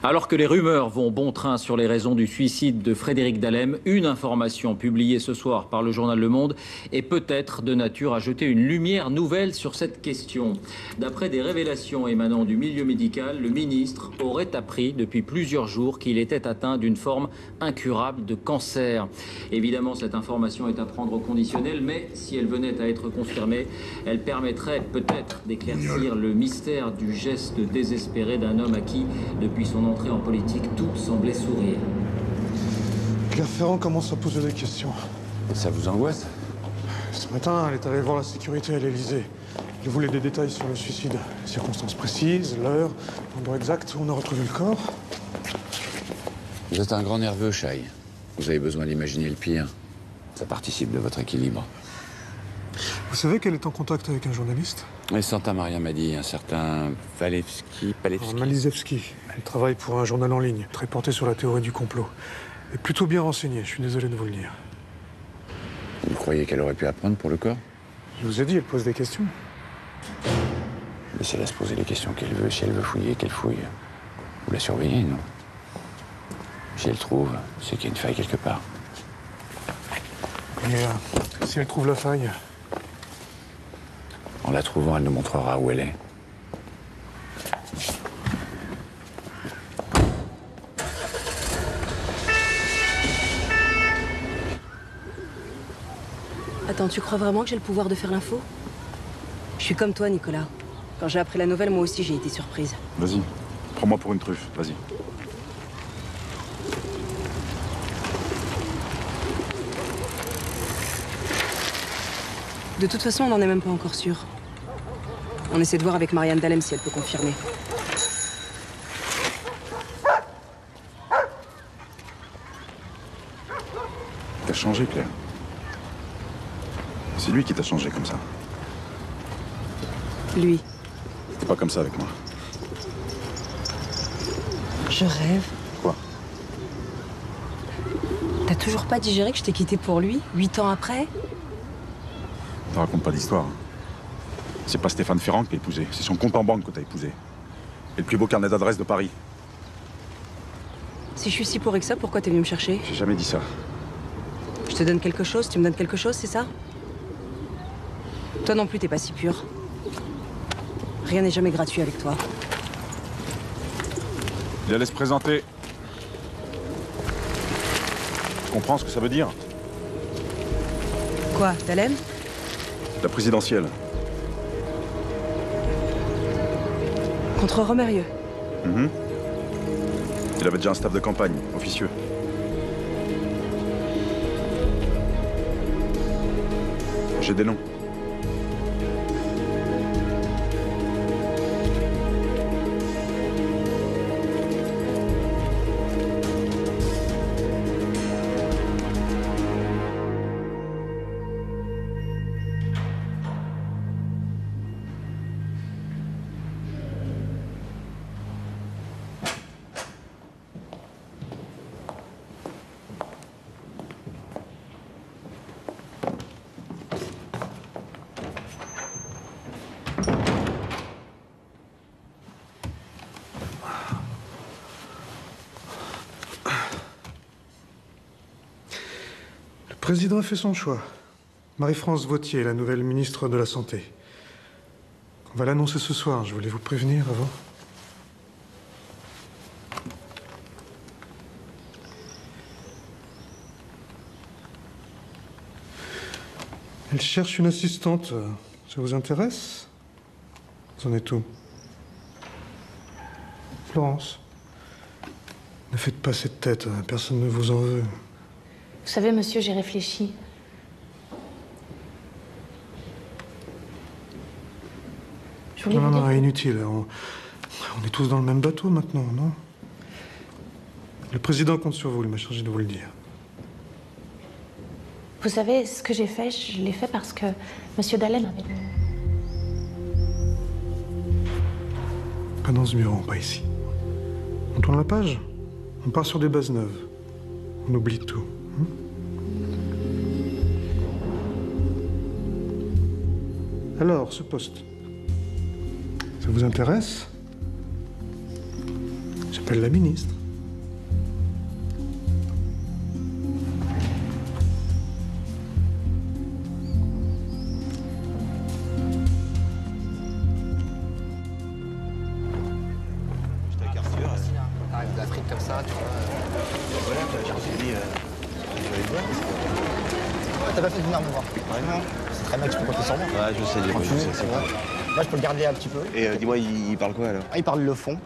Alors que les rumeurs vont bon train sur les raisons du suicide de Frédéric Dahlem, une information publiée ce soir par le journal Le Monde est peut-être de nature à jeter une lumière nouvelle sur cette question. D'après des révélations émanant du milieu médical, le ministre aurait appris depuis plusieurs jours qu'il était atteint d'une forme incurable de cancer. Évidemment, cette information est à prendre au conditionnel, mais si elle venait à être confirmée, elle permettrait peut-être d'éclaircir le mystère du geste désespéré d'un homme à qui, depuis son entrée en politique, tout semblait sourire. Claire Ferrand commence à poser des questions. Ça vous angoisse? Ce matin, elle est allée voir la sécurité à l'Élysée. Elle voulait des détails sur le suicide. Les circonstances précises, l'heure, l'endroit exact où on a retrouvé le corps. Vous êtes un grand nerveux, Shai. Vous avez besoin d'imaginer le pire. Ça participe de votre équilibre. Vous savez qu'elle est en contact avec un journaliste? Et Santa Maria m'a dit, un certain Palevski. Malizewski. Elle travaille pour un journal en ligne, très porté sur la théorie du complot. Elle est plutôt bien renseignée, je suis désolé de vous le dire. Vous croyez qu'elle aurait pu apprendre pour le corps? Je vous ai dit, elle pose des questions. Laissez-la se poser les questions qu'elle veut. Si elle veut fouiller, qu'elle fouille. Vous la surveillez, non? Si elle trouve, c'est qu'il y a une faille quelque part. Et si elle trouve la faille? En la trouvant, elle nous montrera où elle est. Attends, tu crois vraiment que j'ai le pouvoir de faire l'info? Je suis comme toi, Nicolas. Quand j'ai appris la nouvelle, moi aussi, j'ai été surprise. Vas-y, prends-moi pour une truffe, vas-y. De toute façon, on n'en est même pas encore sûr. On essaie de voir avec Marianne Dahlem si elle peut confirmer. T'as changé, Claire. C'est lui qui t'a changé comme ça. Lui. T'es pas comme ça avec moi. Je rêve. Quoi? T'as toujours pas digéré que je t'ai quitté pour lui, 8 ans après? T'en racontes pas d'histoire. C'est pas Stéphane Ferrand que t'as épousé, c'est son compte en banque que t'as épousé. Et le plus beau carnet d'adresses de Paris. Si je suis si pourrie que ça, pourquoi t'es venu me chercher? J'ai jamais dit ça. Je te donne quelque chose, tu me donnes quelque chose, c'est ça? Toi non plus, t'es pas si pur. Rien n'est jamais gratuit avec toi. Il allait se présenter. Tu comprends ce que ça veut dire? Quoi, Dahlem? La présidentielle. Contre Romérieux. Il avait déjà un staff de campagne, officieux. J'ai des noms. Le président a fait son choix. Marie-France Vauthier, la nouvelle ministre de la Santé. On va l'annoncer ce soir, je voulais vous prévenir avant. Elle cherche une assistante. Ça vous intéresse? Vous en êtes où? Florence, ne faites pas cette tête, personne ne vous en veut. Vous savez, monsieur, j'ai réfléchi. Je voulais vous dire... Non, inutile. On est tous dans le même bateau maintenant, non? Le président compte sur vous, il m'a chargé de vous le dire. Vous savez, ce que j'ai fait, je l'ai fait parce que monsieur Dalem avait dit... Pas dans ce bureau, pas ici. On tourne la page. On part sur des bases neuves. On oublie tout. Alors, ce poste, ça vous intéresse? J'appelle la ministre. T'arrives d'Afrique comme ça, tu vois. Voilà, j'ai dit, je vais aller voir. T'as pas fait de venir me voir. Vraiment. C'est très bien que tu peux compter sur moi. Ouais, je sais, c'est vrai. Moi, je peux le garder un petit peu. Et dis-moi, il parle quoi alors? Il parle le fond,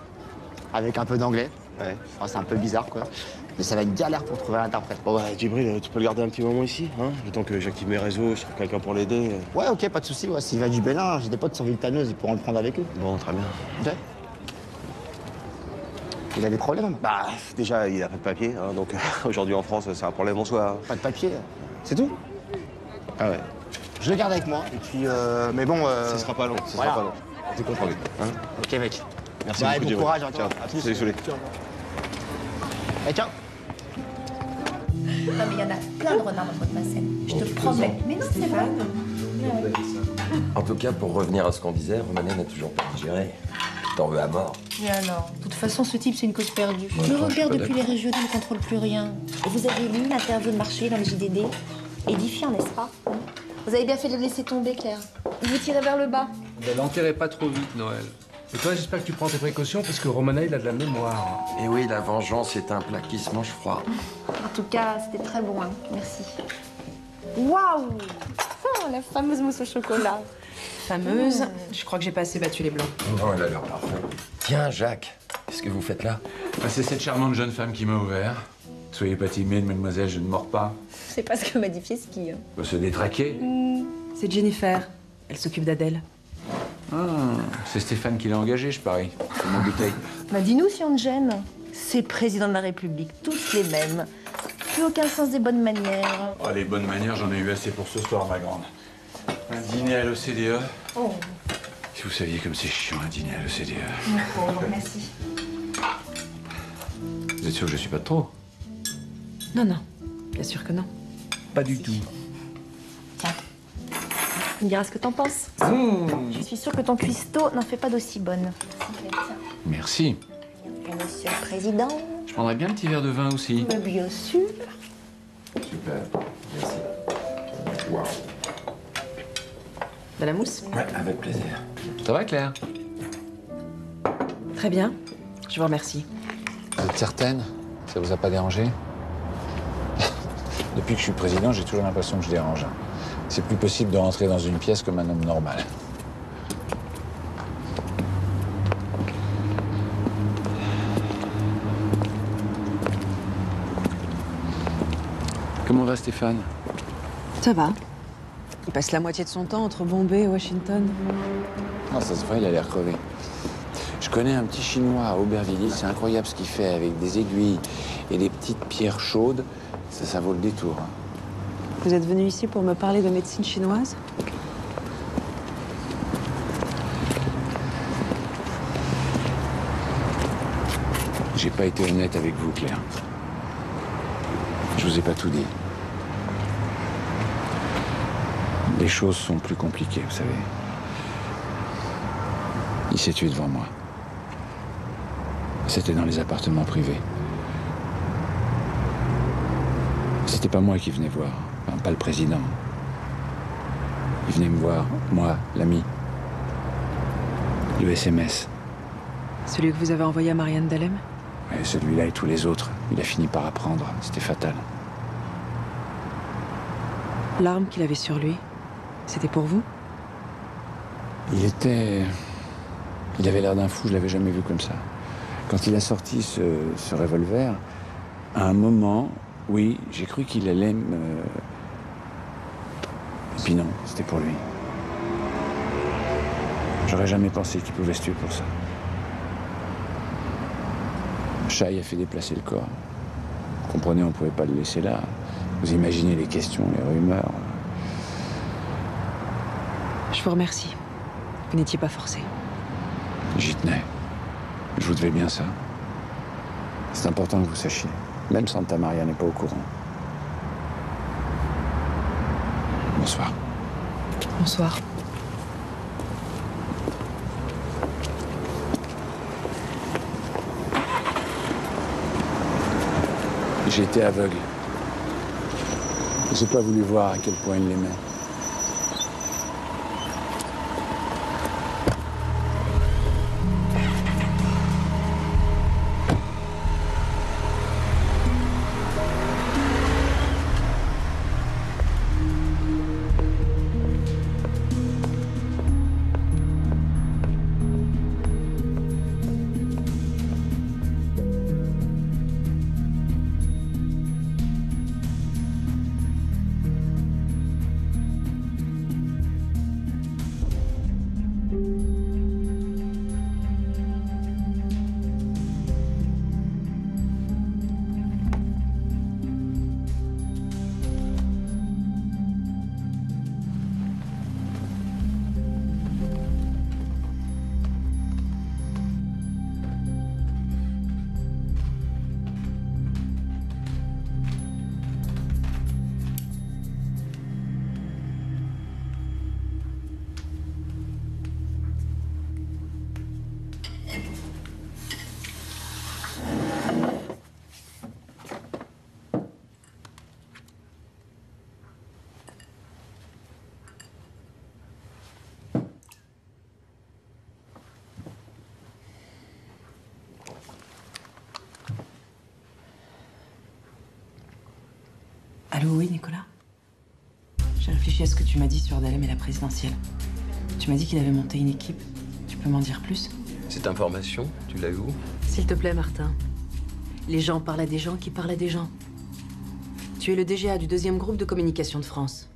avec un peu d'anglais. Ouais. Enfin, c'est un peu bizarre, quoi. Mais ça va être galère pour trouver un interprète. Bon, bah, Djibril, tu peux le garder un petit moment ici, hein? Le temps que j'active mes réseaux, je trouve quelqu'un pour l'aider. Ouais, ok, pas de soucis. Ouais. S'il va du Bénin, j'ai des potes sur Villetaneuse, ils pourront le prendre avec eux. Bon, très bien. Ok. Il a des problèmes? Bah, déjà, il a pas de papier, hein, donc aujourd'hui en France, c'est un problème en soi. Pas de papier? C'est tout? Ah ouais. Je le garde avec moi, et puis, mais bon... Ce sera pas long, ce voilà. sera pas long. T'es content, hein? Ok, mec. Merci bah, beaucoup, bon Djibril. courage, hein, Ciao. à plus. Salut, Soulé. Et ciao. Non, mais il y en a plein de renards dans votre bassine. Je te promets. Mais non, c'est vrai. En tout cas, pour revenir à ce qu'on disait, Romanet n'a toujours pas digéré. T'en veux à mort. Et alors? De toute façon, ce type, c'est une cause perdue. Ouais, Le enfin, je suis repère pas depuis les d'accord. régionaux ne contrôle plus rien. Et vous avez lu l'interview de Marché dans le JDD? Édifiant, n'est-ce pas? Vous avez bien fait de le laisser tomber, Claire. Vous tirez vers le bas. L'enterrez pas trop vite, Noël. Et toi, j'espère que tu prends tes précautions parce que Romanet, il a de la mémoire. Et oui, la vengeance est un plat qui se mange froid. En tout cas, c'était très bon, hein. Merci. Waouh! Oh, la fameuse mousse au chocolat. Fameuse, je crois que j'ai pas assez battu les blancs. Non, elle a l'air parfaite. Tiens, Jacques, qu'est-ce que vous faites là? C'est cette charmante jeune femme qui m'a ouvert. Soyez pas timide, mademoiselle, je ne mords pas. C'est pas ce que m'a dit Fieschi. Faut se détraquer. C'est Jennifer. Elle s'occupe d'Adèle. C'est Stéphane qui l'a engagé, je parie. C'est mon bouteille. Bah dis-nous si on te gêne. C'est le président de la République, tous les mêmes. Plus aucun sens des bonnes manières. Oh, les bonnes manières, j'en ai eu assez pour ce soir, ma grande. Un dîner à l'OCDE. Oh. Si vous saviez comme c'est chiant, un dîner à l'OCDE. Merci. Vous êtes sûr que je suis pas de trop? Non, non. Bien sûr que non. Pas du tout. Tu me diras ce que t'en penses. Je suis sûre que ton cuistot n'en fait pas d'aussi bonne. Merci. Et monsieur le président? Je prendrais bien un petit verre de vin aussi. Mais bien sûr. Super, merci. Waouh. De la mousse? Ouais, avec plaisir. Ça va, Claire? Très bien. Je vous remercie. Vous êtes certaine? Ça vous a pas dérangé? Depuis que je suis président, j'ai toujours l'impression que je dérange. C'est plus possible de rentrer dans une pièce comme un homme normal. Comment va Stéphane? Ça va. Il passe la moitié de son temps entre Bombay et Washington. Non, ça se voit, il a l'air crevé. Je connais un petit Chinois à Aubervilliers, c'est incroyable ce qu'il fait avec des aiguilles et des petites pierres chaudes. Ça vaut le détour. Vous êtes venu ici pour me parler de médecine chinoise? J'ai pas été honnête avec vous, Claire. Je vous ai pas tout dit. Les choses sont plus compliquées, vous savez. Il s'est tué devant moi. C'était dans les appartements privés. C'était pas moi qui venais voir, enfin, pas le président. Il venait me voir, moi, l'ami. Le SMS. Celui que vous avez envoyé à Marianne Dalem? Ouais, celui-là et tous les autres. Il a fini par apprendre. C'était fatal. L'arme qu'il avait sur lui, c'était pour vous? Il avait l'air d'un fou, je l'avais jamais vu comme ça. Quand il a sorti ce revolver, à un moment, oui, j'ai cru qu'il allait me... Et puis non, c'était pour lui. J'aurais jamais pensé qu'il pouvait se tuer pour ça. Chai a fait déplacer le corps. Vous comprenez, on ne pouvait pas le laisser là. Vous imaginez les questions, les rumeurs. Je vous remercie. Vous n'étiez pas forcé. J'y tenais. Je vous devais bien ça. C'est important que vous sachiez. Même Santa Maria n'est pas au courant. Bonsoir. Bonsoir. J'ai été aveugle. J'ai pas voulu voir à quel point il l'aimait. Allô, oui, Nicolas? J'ai réfléchi à ce que tu m'as dit sur Dalem et la présidentielle. Tu m'as dit qu'il avait monté une équipe. Tu peux m'en dire plus? Cette information, tu l'as eu où? S'il te plaît, Martin. Les gens parlent à des gens qui parlent à des gens. Tu es le DGA du 2e groupe de communication de France.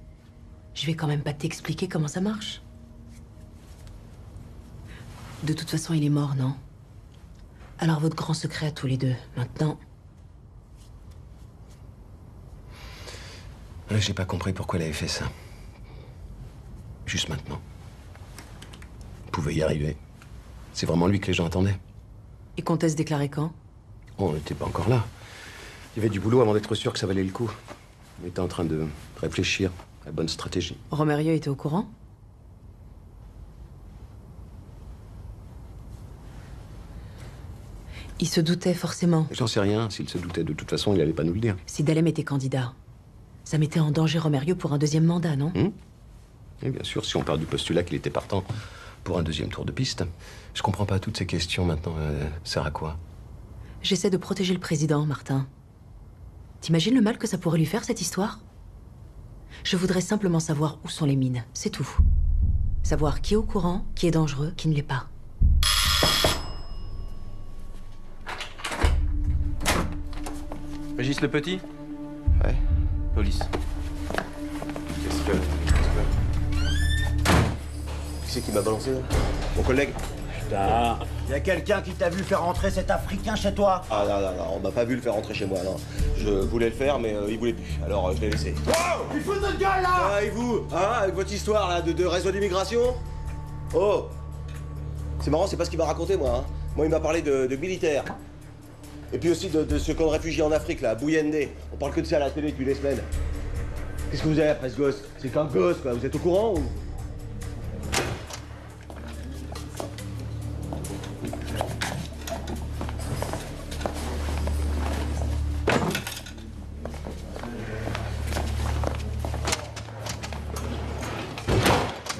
Je vais quand même pas t'expliquer comment ça marche. De toute façon, il est mort, non? Alors votre grand secret à tous les deux, maintenant... J'ai pas compris pourquoi il avait fait ça. Juste maintenant. Il pouvait y arriver. C'est vraiment lui que les gens attendaient. Et comptait se déclarer quand? On n'était pas encore là. Il y avait du boulot avant d'être sûr que ça valait le coup. On était en train de réfléchir à la bonne stratégie. Romérieux était au courant? Il se doutait forcément. J'en sais rien. S'il se doutait, de toute façon, il allait pas nous le dire. Si Dalem était candidat, ça mettait en danger Romérieux pour un 2e mandat, non? Et bien sûr, si on part du postulat qu'il était partant pour un 2e tour de piste. Je comprends pas toutes ces questions maintenant. Sert à quoi? J'essaie de protéger le président, Martin. T'imagines le mal que ça pourrait lui faire, cette histoire? Je voudrais simplement savoir où sont les mines, c'est tout. Savoir qui est au courant, qui est dangereux, qui ne l'est pas. Régis Le Petit? Ouais. Police. Qu'est-ce que... Qui c'est qui m'a balancé là? Mon collègue? Putain. Y a quelqu'un qui t'a vu faire rentrer cet Africain chez toi? Ah non, on m'a pas vu le faire rentrer chez moi, non. Je voulais le faire, mais il voulait plus. Alors je l'ai laissé. Wow! Il fout notre gueule là! Ah, et vous? Hein? Avec votre histoire là de réseau d'immigration? Oh! C'est marrant, c'est pas ce qu'il m'a raconté moi. Hein. Moi, il m'a parlé de militaires. Et puis aussi de ce camp de réfugiés en Afrique là, à Bouyendé. On parle que de ça à la télé depuis des semaines. Qu'est-ce que vous avez après ce gosse? C'est qu'un gosse quoi, vous êtes au courant ou?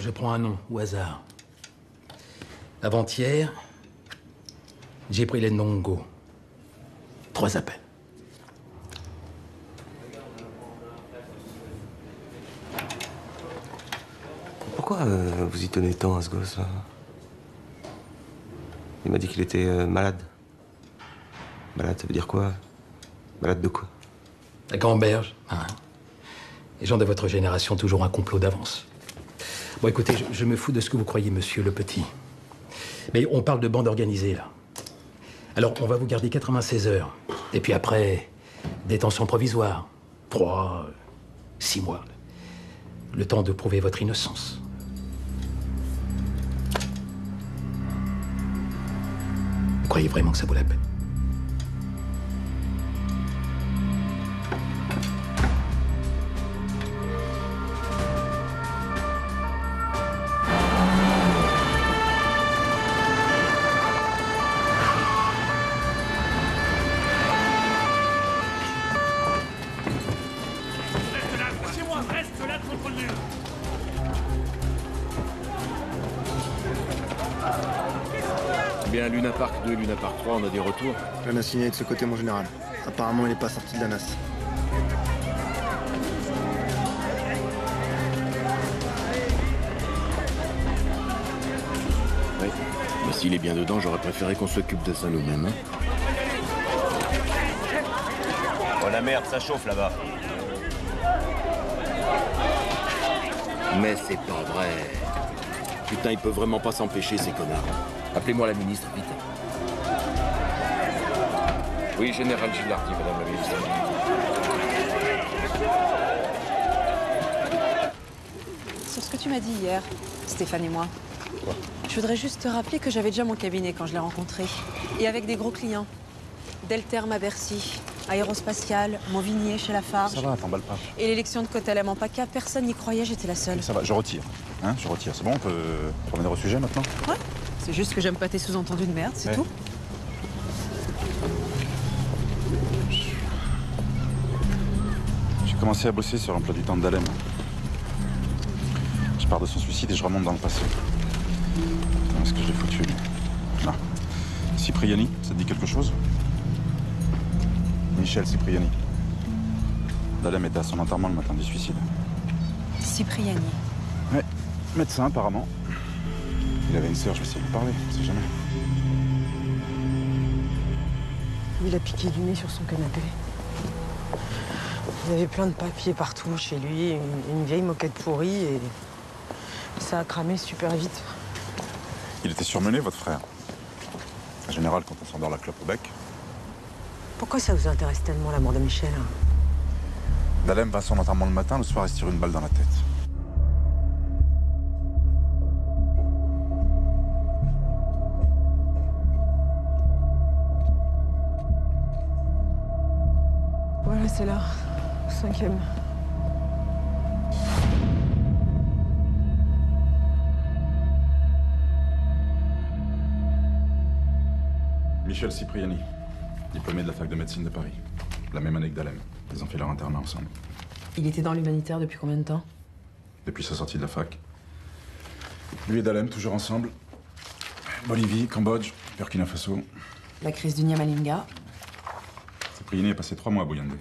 Je prends un nom, au hasard. Avant-hier, j'ai pris les Nongo. 3 appels. Pourquoi vous y tenez tant à ce gosse là? Il m'a dit qu'il était malade. Malade, ça veut dire quoi? Malade de quoi? La gamberge, hein. Les gens de votre génération ont toujours un complot d'avance. Bon, écoutez, je me fous de ce que vous croyez, monsieur Le Petit. Mais on parle de bande organisée, là. Alors, on va vous garder 96 heures. Et puis après, détention provisoire. 3, 6 mois. Le temps de prouver votre innocence. Vous croyez vraiment que ça vaut la peine? Bien, Luna Park 2, Luna Park 3, on a des retours. Rien à signaler de ce côté, mon général. Apparemment, il n'est pas sorti de la NAS. Oui. Mais s'il est bien dedans, j'aurais préféré qu'on s'occupe de ça nous-mêmes. Hein. Oh la merde, ça chauffe là-bas. Mais c'est pas vrai. Putain, ils peuvent vraiment pas s'empêcher, ces connards. Appelez-moi la ministre, vite. Oui, Général Gilardi, madame la ministre. Sur ce que tu m'as dit hier, Stéphane et moi. Quoi? Je voudrais juste te rappeler que j'avais déjà mon cabinet quand je l'ai rencontré. Et avec des gros clients. Delterme à Bercy, Aérospatiale, Montvignier chez Lafarge. Ça va, t'emballes pas. Et l'élection de Cotelem en PACA, personne n'y croyait, j'étais la seule. Ça va, je retire. Hein, je retire. C'est bon, on peut revenir au sujet maintenant? Ouais. C'est juste que j'aime pas tes sous-entendus de merde, c'est tout. J'ai commencé à bosser sur l'emploi du temps de Dalem. Je pars de son suicide et je remonte dans le passé. Comment est-ce que je l'ai foutu, lui? Là. Cipriani, ça te dit quelque chose? Michel Cipriani. Dalem était à son enterrement le matin du suicide. Cipriani. Ouais, médecin apparemment. Il avait une sœur, je vais essayer de lui parler, on sait jamais. Il a piqué du nez sur son canapé. Il y avait plein de papiers partout chez lui, une vieille moquette pourrie et ça a cramé super vite. Il était surmené, votre frère. En général, quand on s'endort la clope au bec. Pourquoi ça vous intéresse tellement la mort de Michel? Dalem va à son enterrement le matin, le soir il se tire une balle dans la tête. Voilà, c'est là. 5e. Michel Cipriani, diplômé de la fac de médecine de Paris. La même année que Dalem. Ils ont fait leur internat ensemble. Il était dans l'humanitaire depuis combien de temps? Depuis sa sortie de la fac. Lui et Dalem, toujours ensemble. Bolivie, Cambodge, Burkina Faso. La crise du Nyamalinga. Cipriani est passé 3 mois à Bouyendé.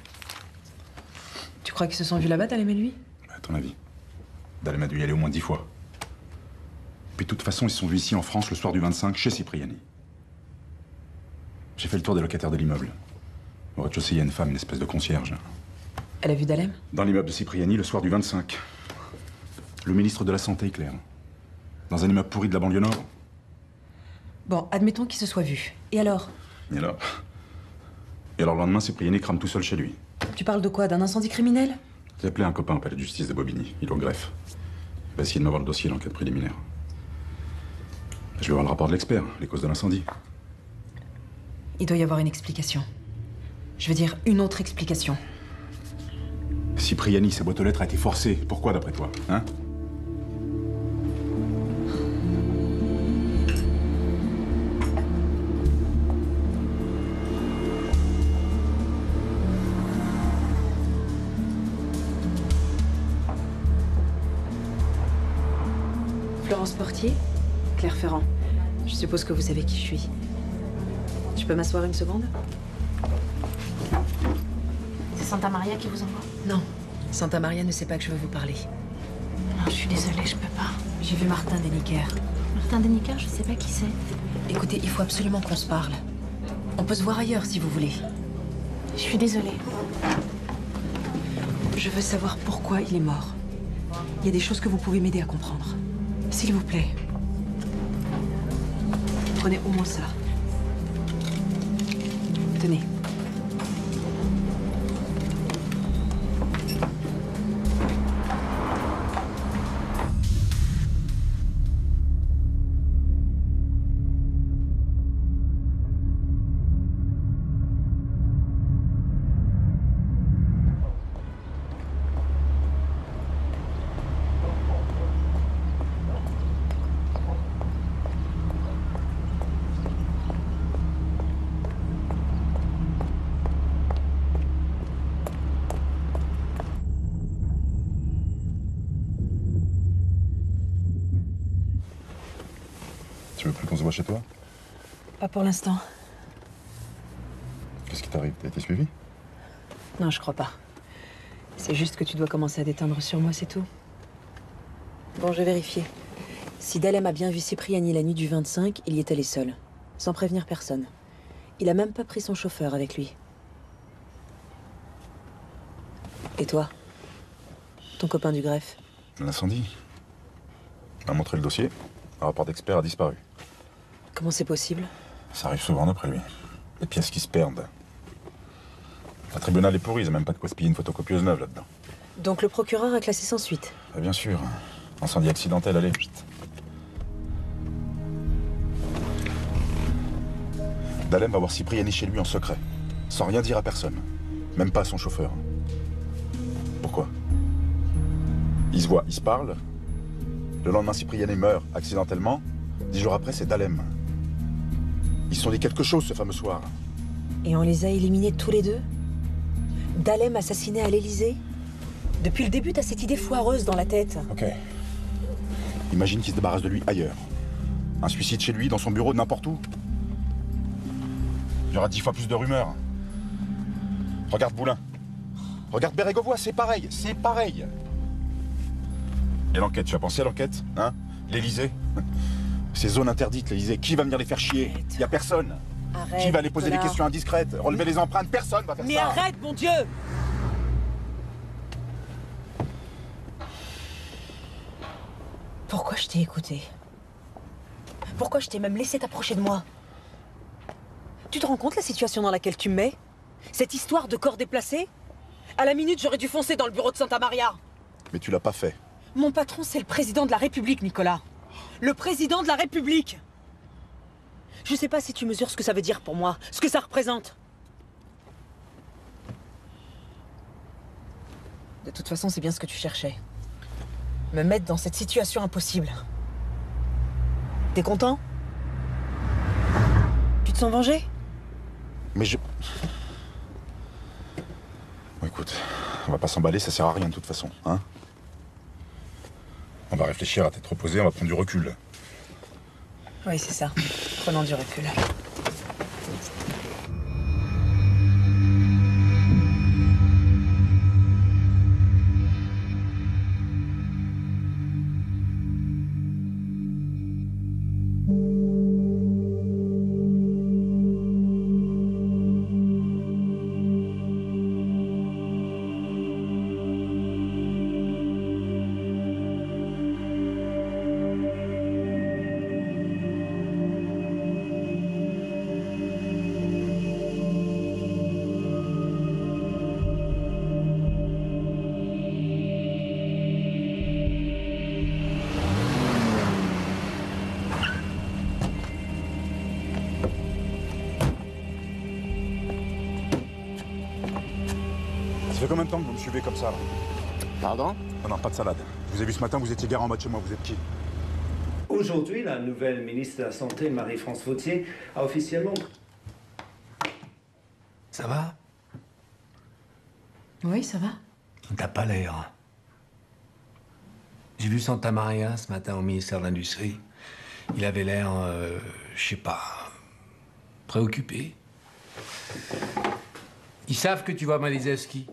Tu crois qu'ils se sont vus là-bas, Dalem et lui? ton avis? Dalem a dû y aller au moins 10 fois. Puis de toute façon, ils se sont vus ici en France le soir du 25 chez Cipriani. J'ai fait le tour des locataires de l'immeuble. Au rez-de-chaussée, il y a une femme, une espèce de concierge. Elle a vu Dalem? Dans l'immeuble de Cipriani le soir du 25. Le ministre de la Santé, Claire. Dans un immeuble pourri de la banlieue nord. Bon, admettons qu'il se soit vu. Et alors? Et alors le lendemain, Cipriani crame tout seul chez lui. Tu parles de quoi? D'un incendie criminel? J'ai appelé un copain au palais de justice de Bobigny. Il est au greffe. Il va essayer de m'avoir le dossier, l'enquête préliminaire. Je vais voir le rapport de l'expert, les causes de l'incendie. Il doit y avoir une explication. Je veux dire, une autre explication. Cipriani, sa boîte aux lettres a été forcée. Pourquoi, d'après toi, hein? Florence Portier, Claire Ferrand. Je suppose que vous savez qui je suis. Je peux m'asseoir une seconde? C'est Santa Maria qui vous envoie? Non. Santa Maria ne sait pas que je veux vous parler. Non, je suis désolée, je peux pas. J'ai vu Martin Deniker. Martin Deniker, je sais pas qui c'est. Écoutez, il faut absolument qu'on se parle. On peut se voir ailleurs si vous voulez. Je suis désolée. Je veux savoir pourquoi il est mort. Il y a des choses que vous pouvez m'aider à comprendre. S'il vous plaît. Prenez au moins ça. Tenez. Tu veux plus qu'on se voit chez toi? Pas pour l'instant. Qu'est-ce qui t'arrive? T'as été suivi? Non, je crois pas. C'est juste que tu dois commencer à déteindre sur moi, c'est tout. Bon, je vais vérifier. Si Dalem a bien vu Cipriani la nuit du 25, il y est allé seul, sans prévenir personne. Il a même pas pris son chauffeur avec lui. Et toi? Ton copain du greffe? L'incendie. Il m'a montré le dossier. Un rapport d'expert a disparu. Comment c'est possible? Ça arrive souvent après lui. Des pièces qui se perdent. Le tribunal est pourri, ils n'ont même pas de quoi se piller une photocopieuse neuve là-dedans. Donc le procureur a classé sans suite? Ah, bien sûr. Incendie accidentel, allez, vite. Dalem va voir Cipriani chez lui en secret, sans rien dire à personne. Même pas à son chauffeur. Pourquoi? Ils se voient, ils se parlent. Le lendemain, Cipriani meurt accidentellement. 10 jours après, c'est Dalem. Ils se sont dit quelque chose ce fameux soir. Et on les a éliminés tous les deux? Dalem assassiné à l'Élysée? Depuis le début, t'as cette idée foireuse dans la tête. Ok. Imagine qu'il se débarrasse de lui ailleurs. Un suicide chez lui, dans son bureau, n'importe où. Il y aura 10 fois plus de rumeurs. Regarde Boulin. Regarde Bérégovoy, c'est pareil, c'est pareil. Et l'enquête, tu as pensé à l'enquête, hein? L'Élysée? Ces zones interdites, l'Élysée, qui va venir les faire chier? Il y a personne. Arrête, Qui va aller poser connard. des questions indiscrètes, relever les empreintes? Personne va faire Mais ça. arrête, mon Dieu! Pourquoi je t'ai écouté? Pourquoi je t'ai même laissé t'approcher de moi? Tu te rends compte la situation dans laquelle tu me mets? Cette histoire de corps déplacé? À la minute, j'aurais dû foncer dans le bureau de Santa Maria. Mais tu l'as pas fait. Mon patron, c'est le président de la République, Nicolas. Le président de la République! Je sais pas si tu mesures ce que ça veut dire pour moi, ce que ça représente. De toute façon, c'est bien ce que tu cherchais. Me mettre dans cette situation impossible. T'es content? Tu te sens vengé? Mais je... Bon, écoute, on va pas s'emballer, ça sert à rien de toute façon, hein? On va réfléchir à tête reposée, on va prendre du recul. Oui, c'est ça. Prenons du recul. fait combien de temps que vous me suivez comme ça, là? Pardon? Non, pas de salade. Je vous ai vu ce matin, vous étiez garé en bas de chez moi. Vous êtes qui? Aujourd'hui, la nouvelle ministre de la Santé, Marie-France Vauthier, a officiellement... Ça va? Oui, ça va. T'as pas l'air. J'ai vu Santa Maria ce matin au ministère de l'Industrie. Il avait l'air, je sais pas, préoccupé. Ils savent que tu vois Malizewski.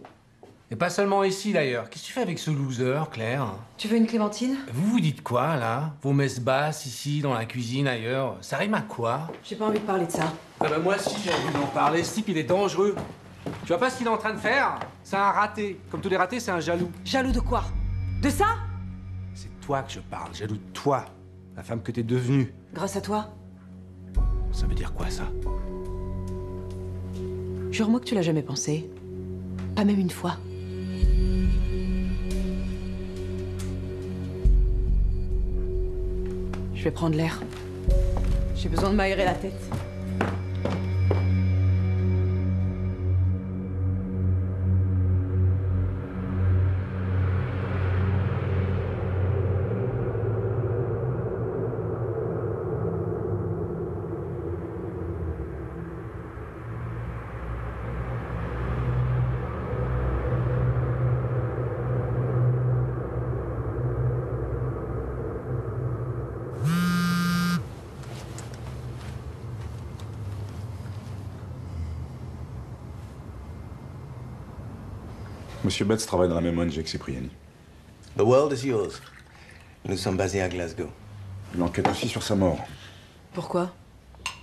Et pas seulement ici, d'ailleurs. Qu'est-ce que tu fais avec ce loser, Claire? Tu veux une clémentine? Vous vous dites quoi, là? Vos messes basses, ici, dans la cuisine, ailleurs. Ça rime à quoi? J'ai pas envie de parler de ça. Ah bah moi, si, j'ai envie d'en parler. Ce type, il est dangereux. Tu vois pas ce qu'il est en train de faire? C'est un raté. Comme tous les ratés, c'est un jaloux. Jaloux de quoi? De ça? C'est toi que je parle. Jaloux de toi. La femme que t'es devenue. Grâce à toi? Ça veut dire quoi, ça? Jure-moi que tu l'as jamais pensé. Pas même une fois. Je vais prendre l'air. J'ai besoin de m'aérer la tête. Monsieur Betts travaille dans la même ONG que Cipriani. The world is yours. Nous sommes basés à Glasgow. Il enquête aussi sur sa mort. Pourquoi?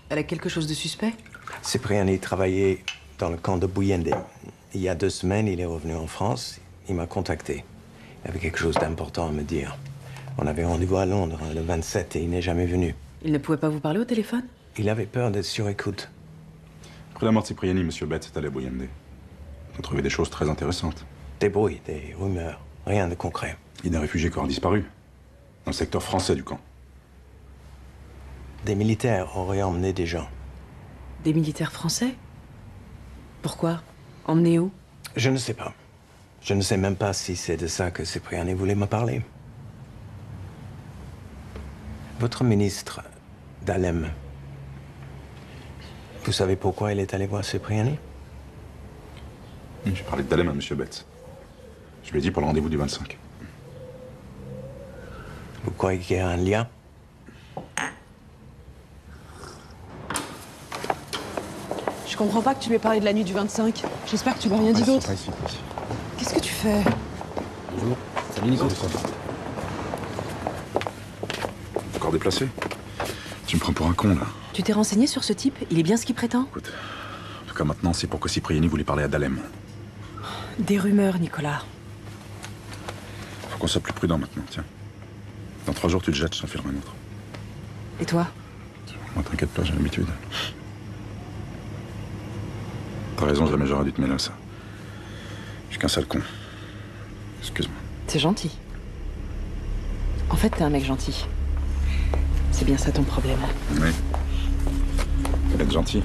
Elle a quelque chose de suspect? Cipriani travaillait dans le camp de Buyende. Il y a 2 semaines, il est revenu en France. Il m'a contacté. Il avait quelque chose d'important à me dire. On avait rendez-vous à Londres le 27 et il n'est jamais venu. Il ne pouvait pas vous parler au téléphone? Il avait peur d'être sur écoute. Après la mort de Cipriani, Monsieur Betts est allé à Buyende. On a trouvé des choses très intéressantes. Des bruits, des rumeurs, rien de concret. Il y a des réfugiés qui ont disparu. Dans le secteur français du camp. Des militaires auraient emmené des gens. Des militaires français? Pourquoi? Emmenés où? Je ne sais pas. Je ne sais même pas si c'est de ça que Cipriani voulait me parler. Votre ministre, Dalem, vous savez pourquoi il est allé voir Cipriani? J'ai parlé de Dalem à Monsieur Betts. Je lui ai dit pour le rendez-vous du 25. Vous croyez qu'il y a un lien? Je comprends pas que tu m'aies parlé de la nuit du 25. J'espère que tu m'as rien dit d'autre. Qu'est-ce que tu fais? Bonjour. Salut Nico. Encore déplacé? Tu me prends pour un con, là. Tu t'es renseigné sur ce type? Il est bien ce qu'il prétend? Écoute, en tout cas maintenant, c'est pourquoi Cipriani voulait parler à Dalem. Des rumeurs, Nicolas. Faut qu'on soit plus prudent maintenant, tiens. Dans 3 jours, tu te jettes, je t'en filerai un autre. Et toi? Moi, t'inquiète pas, j'ai l'habitude. T'as raison, jamais j'aurais dû te mêler à ça. Je suis qu'un sale con. Excuse-moi. C'est gentil. En fait, t'es un mec gentil. C'est bien ça ton problème. Oui. Faut être gentil.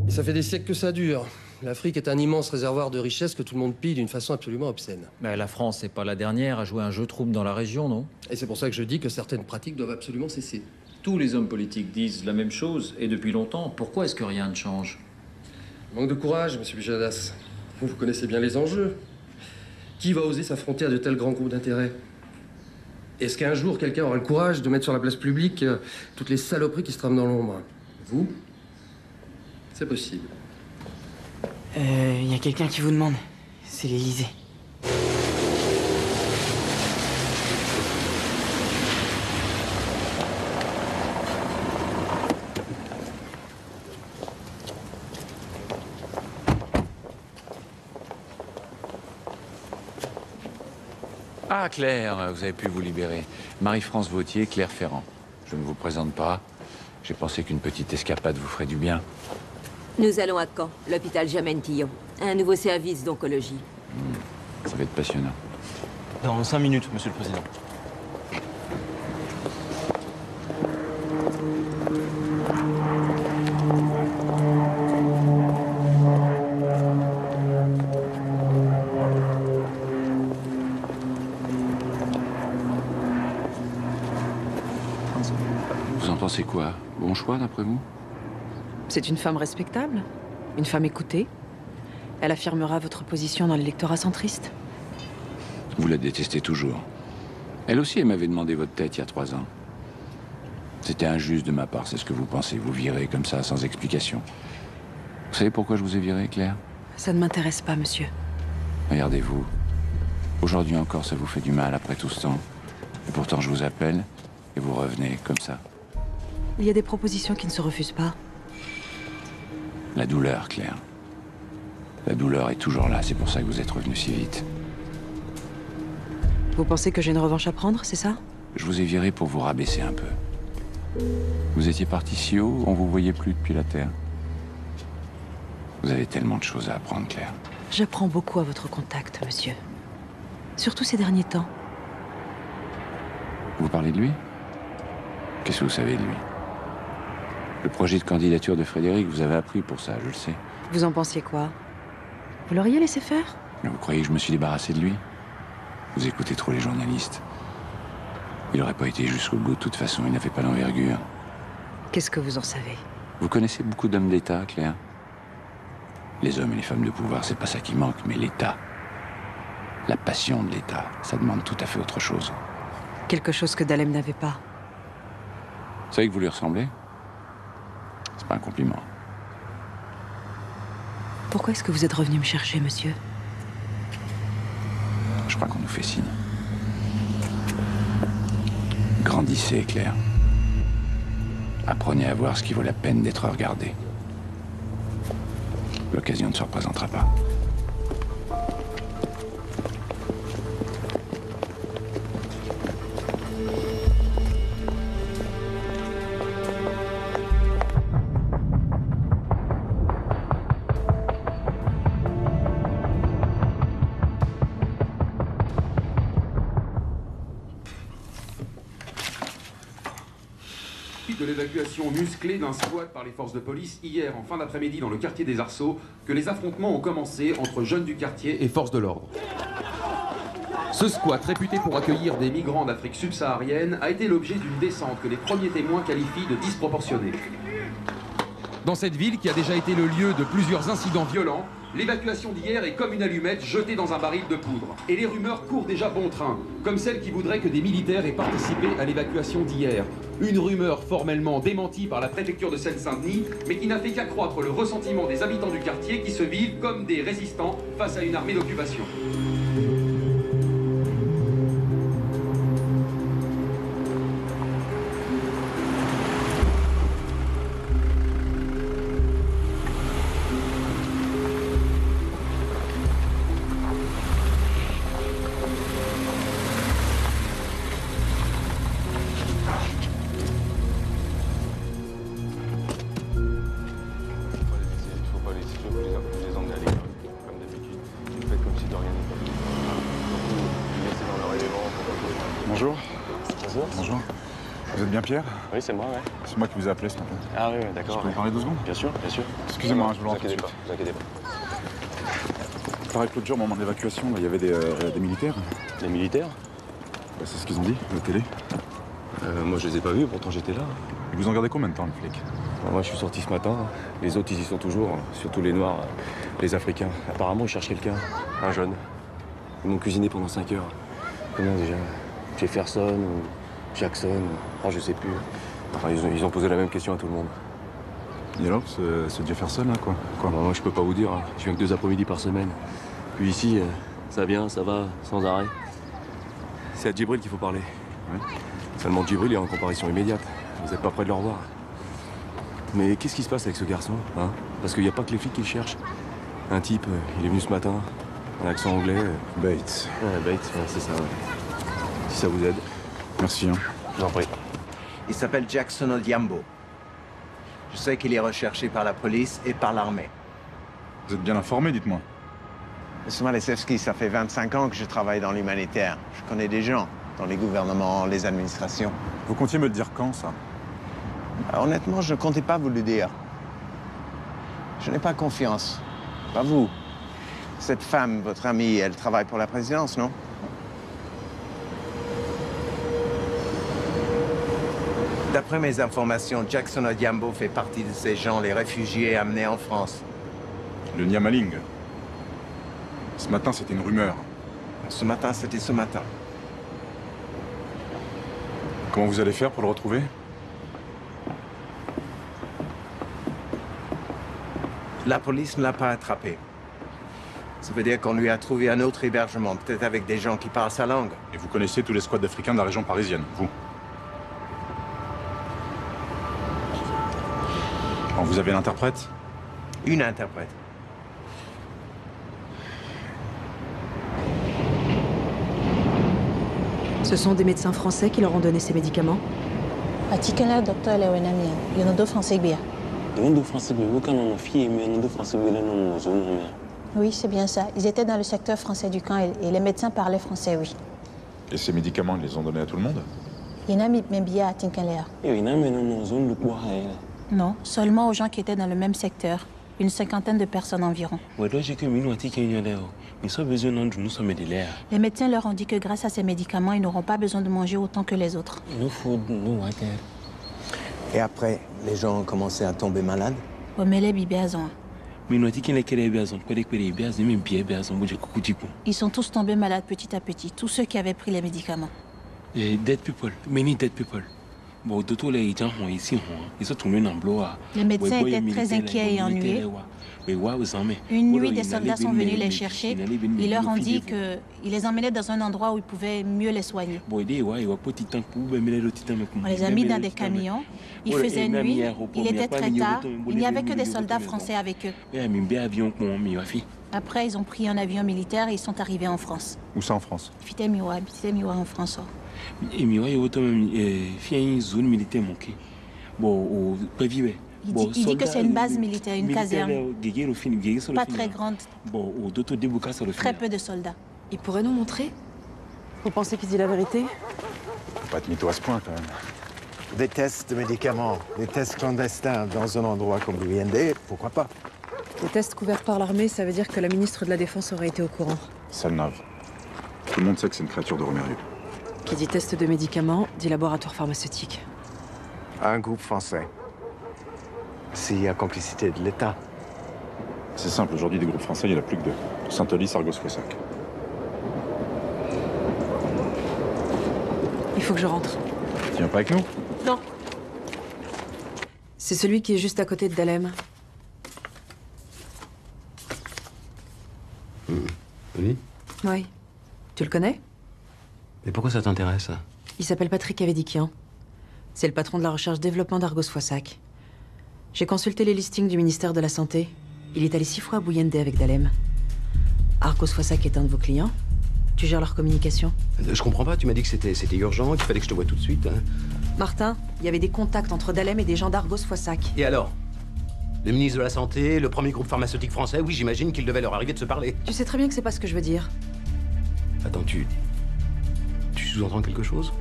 Et ça fait des siècles que ça dure. L'Afrique est un immense réservoir de richesses que tout le monde pille d'une façon absolument obscène. Mais la France n'est pas la dernière à jouer un jeu trouble dans la région, non? Et c'est pour ça que je dis que certaines pratiques doivent absolument cesser. Tous les hommes politiques disent la même chose, et depuis longtemps. Pourquoi est-ce que rien ne change? Manque de courage, monsieur Bujadas. Vous connaissez bien les enjeux. Qui va oser s'affronter à de tels grands groupes d'intérêts? Est-ce qu'un jour, quelqu'un aura le courage de mettre sur la place publique toutes les saloperies qui se trament dans l'ombre? Vous? C'est possible. Y a quelqu'un qui vous demande. C'est l'Élysée. Ah, Claire, vous avez pu vous libérer. Marie-France Vauthier, Claire Ferrand. Je ne vous présente pas. J'ai pensé qu'une petite escapade vous ferait du bien. Nous allons à Caen, l'hôpital Germaine-Tillon. Un nouveau service d'oncologie. Ça va être passionnant. Dans 5 minutes, Monsieur le Président. Vous en pensez quoi? Bon choix, d'après vous? C'est une femme respectable, une femme écoutée. Elle affirmera votre position dans l'électorat centriste. Vous la détestez toujours. Elle aussi, elle m'avait demandé votre tête il y a 3 ans. C'était injuste de ma part, c'est ce que vous pensez. Vous virez comme ça, sans explication. Vous savez pourquoi je vous ai viré, Claire? Ça ne m'intéresse pas, monsieur. Regardez-vous. Aujourd'hui encore, ça vous fait du mal après tout ce temps. Et pourtant, je vous appelle et vous revenez comme ça. Il y a des propositions qui ne se refusent pas. La douleur, Claire. La douleur est toujours là, c'est pour ça que vous êtes revenu si vite. Vous pensez que j'ai une revanche à prendre, c'est ça? Je vous ai viré pour vous rabaisser un peu. Vous étiez parti si haut, on vous voyait plus depuis la Terre. Vous avez tellement de choses à apprendre, Claire. J'apprends beaucoup à votre contact, monsieur. Surtout ces derniers temps. Vous parlez de lui? Qu'est-ce que vous savez de lui? Le projet de candidature de Frédéric, vous avez appris pour ça, je le sais. Vous en pensiez quoi? Vous l'auriez laissé faire? Mais vous croyez que je me suis débarrassé de lui? Vous écoutez trop les journalistes. Il n'aurait pas été jusqu'au bout de toute façon, il n'avait pas l'envergure. Qu'est-ce que vous en savez? Vous connaissez beaucoup d'hommes d'État, Claire? Les hommes et les femmes de pouvoir, c'est pas ça qui manque, mais l'État. La passion de l'État, ça demande tout à fait autre chose. Quelque chose que Dalem n'avait pas. Vous savez que vous lui ressemblez? C'est pas un compliment. Pourquoi est-ce que vous êtes revenu me chercher, monsieur? Je crois qu'on nous fait signe. Grandissez, Claire. Apprenez à voir ce qui vaut la peine d'être regardé. L'occasion ne se représentera pas. De l'évacuation musclée d'un squat par les forces de police hier en fin d'après-midi dans le quartier des Arceaux que les affrontements ont commencé entre jeunes du quartier et forces de l'ordre. Ce squat, réputé pour accueillir des migrants d'Afrique subsaharienne, a été l'objet d'une descente que les premiers témoins qualifient de disproportionnée. Dans cette ville qui a déjà été le lieu de plusieurs incidents violents, l'évacuation d'hier est comme une allumette jetée dans un baril de poudre. Et les rumeurs courent déjà bon train, comme celle qui voudrait que des militaires aient participé à l'évacuation d'hier. Une rumeur formellement démentie par la préfecture de Seine-Saint-Denis, mais qui n'a fait qu'accroître le ressentiment des habitants du quartier qui se vivent comme des résistants face à une armée d'occupation. Bonjour. Bonjour. Bonjour. Vous êtes bien Pierre? Oui, c'est moi, ouais. C'est moi qui vous ai appelé ce matin. Ah oui, d'accord. Je peux vous parler 2 secondes? Bien sûr, bien sûr. Excusez-moi, je vous l'entends tout de suite. Vous inquiétez pas. Pareil que l'autre jour, au moment de l'évacuation, il y avait des militaires. Des militaires? Bah, c'est ce qu'ils ont dit, à la télé. Moi, je les ai pas vus, pourtant j'étais là. Ils vous ont gardé combien de temps, le flic? Moi, je suis sorti ce matin. Les autres, ils y sont toujours, surtout les Noirs, les Africains. Apparemment, ils cherchent quelqu'un, un jeune. Ils m'ont cuisiné pendant 5 heures. Comment déjà? Jefferson ou Jackson, je sais plus. Enfin, ils ont posé la même question à tout le monde. Et alors, ce Jefferson, là, quoi? Moi, je peux pas vous dire. Je viens que 2 après-midi par semaine. Puis ici, ça vient, ça va, sans arrêt. C'est à Djibril qu'il faut parler. Ouais. Seulement Djibril est en comparaison immédiate. Vous n'êtes pas près de le revoir. Mais qu'est-ce qui se passe avec ce garçon, hein? Parce qu'il n'y a pas que les flics qui le cherchent. Un type, il est venu ce matin, un accent anglais. Bates. Ouais, Bates, ouais, c'est ça, ouais. Si ça vous aide. Merci, hein. Je vous en prie. Il s'appelle Jackson Odhiambo. Je sais qu'il est recherché par la police et par l'armée. Vous êtes bien informé, dites-moi. Monsieur Malessevski, ça fait 25 ans que je travaille dans l'humanitaire. Je connais des gens dans les gouvernements, les administrations. Vous comptiez me le dire quand, ça? Honnêtement, je ne comptais pas vous le dire. Je n'ai pas confiance. Pas vous. Cette femme, votre amie, elle travaille pour la présidence, non? D'après mes informations, Jackson Odhiambo fait partie de ces gens, les réfugiés amenés en France. Le Nyamaling. Ce matin, c'était une rumeur. Ce matin, c'était ce matin. Comment vous allez faire pour le retrouver? La police ne l'a pas attrapé. Ça veut dire qu'on lui a trouvé un autre hébergement, peut-être avec des gens qui parlent sa langue. Et vous connaissez tous les squads africains de la région parisienne, vous? Bon, vous avez l'interprète? Une interprète. Ce sont des médecins français qui leur ont donné ces médicaments? Atikala, docteur Lewenamia. Il y en a deux français bien. Oui, c'est bien ça. Ils étaient dans le secteur français du camp et les médecins parlaient français, oui. Et ces médicaments, ils les ont donnés à tout le monde? Il y en a même bien à Tinkalea. Non, seulement aux gens qui étaient dans le même secteur. Une cinquantaine de personnes environ. Les médecins leur ont dit que grâce à ces médicaments, ils n'auront pas besoin de manger autant que les autres. Et après, les gens ont commencé à tomber malades? Ils sont tous tombés malades petit à petit, tous ceux qui avaient pris les médicaments. Dead people, many dead people. Les médecins étaient très inquiets et ennuyés. Une nuit, des soldats sont venus les chercher. Ils leur ont dit qu'ils les emmenaient dans un endroit où ils pouvaient mieux les soigner. On les a mis dans des camions. Il faisait nuit. Il était très tard. Il n'y avait que des soldats français avec eux. Après, ils ont pris un avion militaire et ils sont arrivés en France. Où ça en France? Fitemiwa en France. Il dit que c'est une base militaire, une caserne. Pas très grande. Très peu de soldats. Il pourrait nous montrer? Vous pensez qu'il dit la vérité? Faut pas être mytho à ce point, quand même. Des tests de médicaments, des tests clandestins dans un endroit comme l'UND, pourquoi pas? Des tests couverts par l'armée, ça veut dire que la ministre de la Défense aurait été au courant. Salnave. Tout le monde sait que c'est une créature de Romérieux. Qui dit test de médicaments, dit laboratoire pharmaceutique. Un groupe français. S'il y a complicité de l'État. C'est simple, aujourd'hui, des groupes français, il n'y en a plus que deux. Saint-Olis, Argos-Fossac. Il faut que je rentre. Tu viens pas avec nous? Non. C'est celui qui est juste à côté de Dahlem. Oui? Oui. Tu le connais? Mais pourquoi ça t'intéresse? Il s'appelle Patrick Avedikian. C'est le patron de la recherche-développement d'Argos-Fossac. J'ai consulté les listings du ministère de la Santé. Il est allé 6 fois à Bouyende avec Dahlem. Argos-Fossac est un de vos clients. Tu gères leur communication. Je comprends pas, tu m'as dit que c'était urgent, qu'il fallait que je te voie tout de suite. Hein. Martin, il y avait des contacts entre Dahlem et des gens d'Argos-Fossac. Et alors? Le ministre de la Santé, le premier groupe pharmaceutique français, oui, j'imagine qu'il devait leur arriver de se parler. Tu sais très bien que c'est pas ce que je veux dire. Attends, tu sous-entends quelque chose?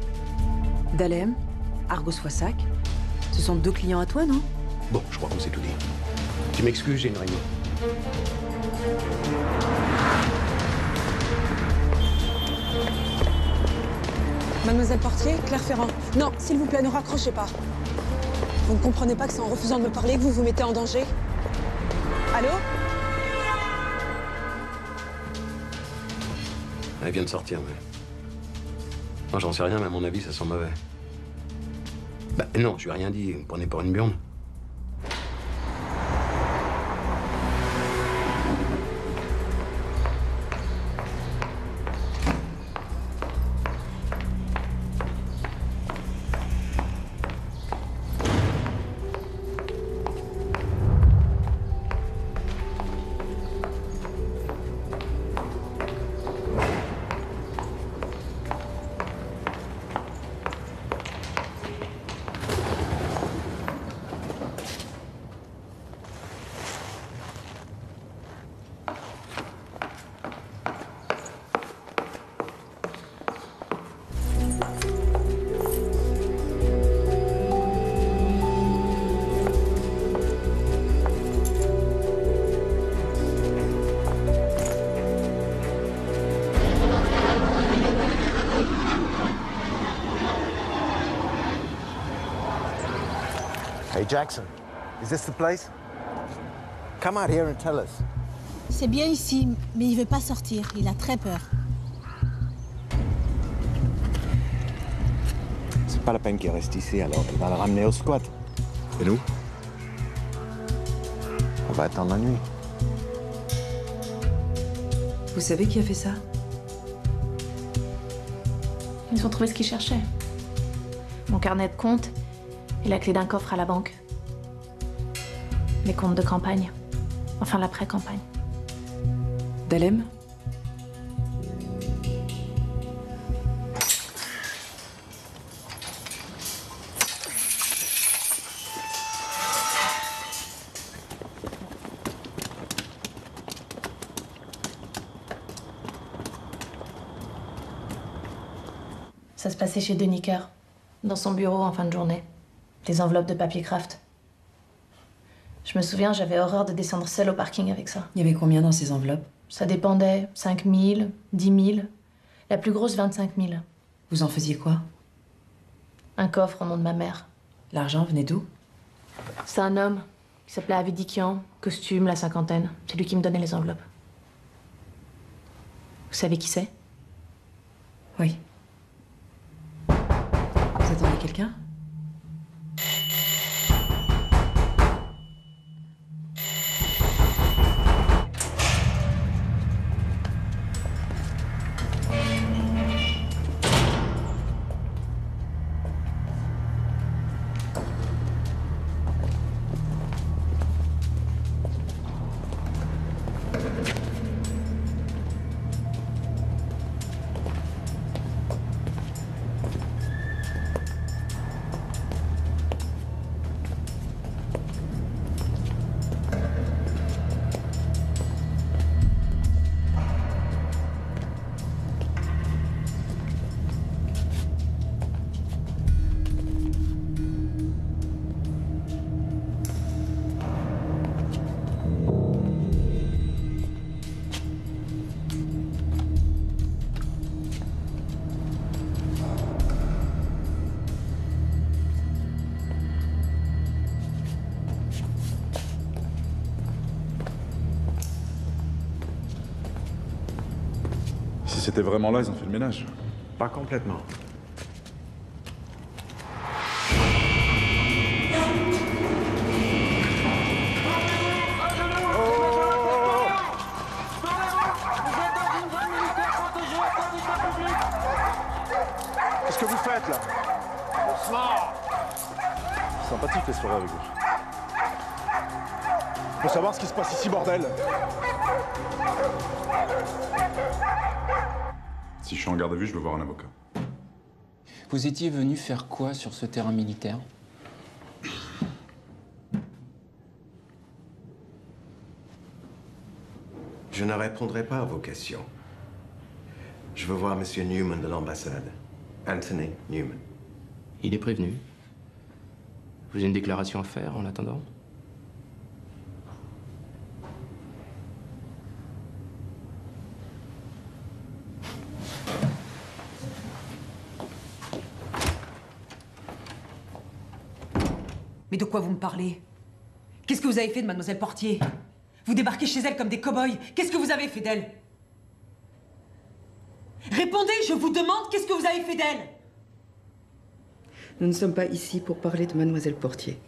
Dahlem, Argos-Fossac, ce sont 2 clients à toi, non? Bon, je crois qu'on s'est tout dit. Tu m'excuses, j'ai une réunion. Mademoiselle Portier, Claire Ferrand. Non, s'il vous plaît, ne raccrochez pas. Vous ne comprenez pas que c'est en refusant de me parler que vous vous mettez en danger? Allô? Elle vient de sortir, mais... Non, j'en sais rien, mais à mon avis, ça sent mauvais. Bah non, je lui ai rien dit, vous me prenez pour une burne. Hey Jackson, is this the place? Come out here and tell us. C'est bien ici, mais il veut pas sortir. Il a très peur. C'est pas la peine qu'il reste ici, alors il va le ramener au squat. Et nous? On va attendre la nuit. Vous savez qui a fait ça? Ils ont trouvé ce qu'ils cherchaient. Mon carnet de compte et la clé d'un coffre à la banque. Mes comptes de campagne. Enfin, l'après-campagne. Dalem? Ça se passait chez Deniker, dans son bureau en fin de journée. Des enveloppes de papier craft. Je me souviens, j'avais horreur de descendre seule au parking avec ça. Il y avait combien dans ces enveloppes? Ça dépendait, 5 000, 10 000. La plus grosse, 25 000. Vous en faisiez quoi? Un coffre au nom de ma mère. L'argent venait d'où? C'est un homme qui s'appelait Avidikian, costume, la cinquantaine. C'est lui qui me donnait les enveloppes. Vous savez qui c'est? Oui. Vous attendez quelqu'un? Si c'était vraiment là, ils ont fait le ménage. Pas complètement. Qu'est-ce que vous faites là? Sympathique les soirées avec vous. Faut savoir ce qui se passe ici, bordel. Si je suis en garde à vue, je veux voir un avocat. Vous étiez venu faire quoi sur ce terrain militaire? Je ne répondrai pas à vos questions. Je veux voir Monsieur Newman de l'ambassade. Anthony Newman. Il est prévenu. Vous avez une déclaration à faire en attendant? Mais de quoi vous me parlez? Qu'est-ce que vous avez fait de Mademoiselle Portier? Vous débarquez chez elle comme des cow-boys. Qu'est-ce que vous avez fait d'elle? Répondez, je vous demande, qu'est-ce que vous avez fait d'elle? Nous ne sommes pas ici pour parler de Mademoiselle Portier.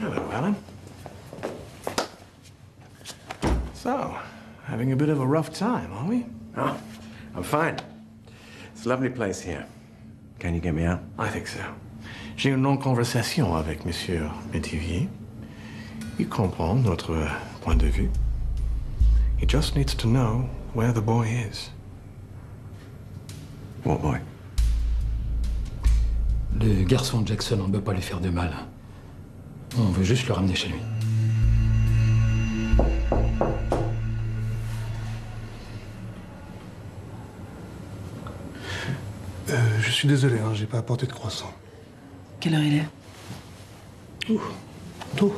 Hello, Alan. So, having a bit of a rough time, are we? Oh, I'm fine. It's a lovely place here. Can you get me out? I think so. J'ai une longue conversation avec Monsieur Métivier. Il comprend notre point de vue. He just needs to know where the boy is. What boy? Le garçon Jackson, on ne peut pas lui faire de mal. On veut juste le ramener chez lui. Je suis désolé, hein, j'ai pas apporté de croissant. Quelle heure il est? Tôt.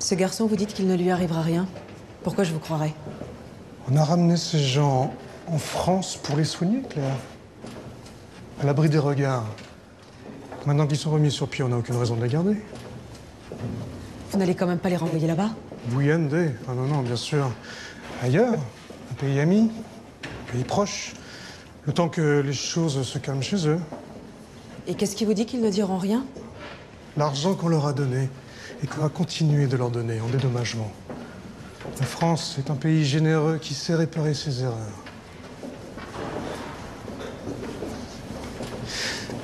Ce garçon, vous dites qu'il ne lui arrivera rien. Pourquoi je vous croirais? On a ramené ces gens en France pour les soigner, Claire. À l'abri des regards. Maintenant qu'ils sont remis sur pied, on n'a aucune raison de les garder. Vous n'allez quand même pas les renvoyer là-bas? Bouillande. Ah non, non, bien sûr. Ailleurs, un pays ami, un pays proche. Le temps que les choses se calment chez eux. Et qu'est-ce qui vous dit qu'ils ne diront rien? L'argent qu'on leur a donné et qu'on va continuer de leur donner en dédommagement. La France est un pays généreux qui sait réparer ses erreurs.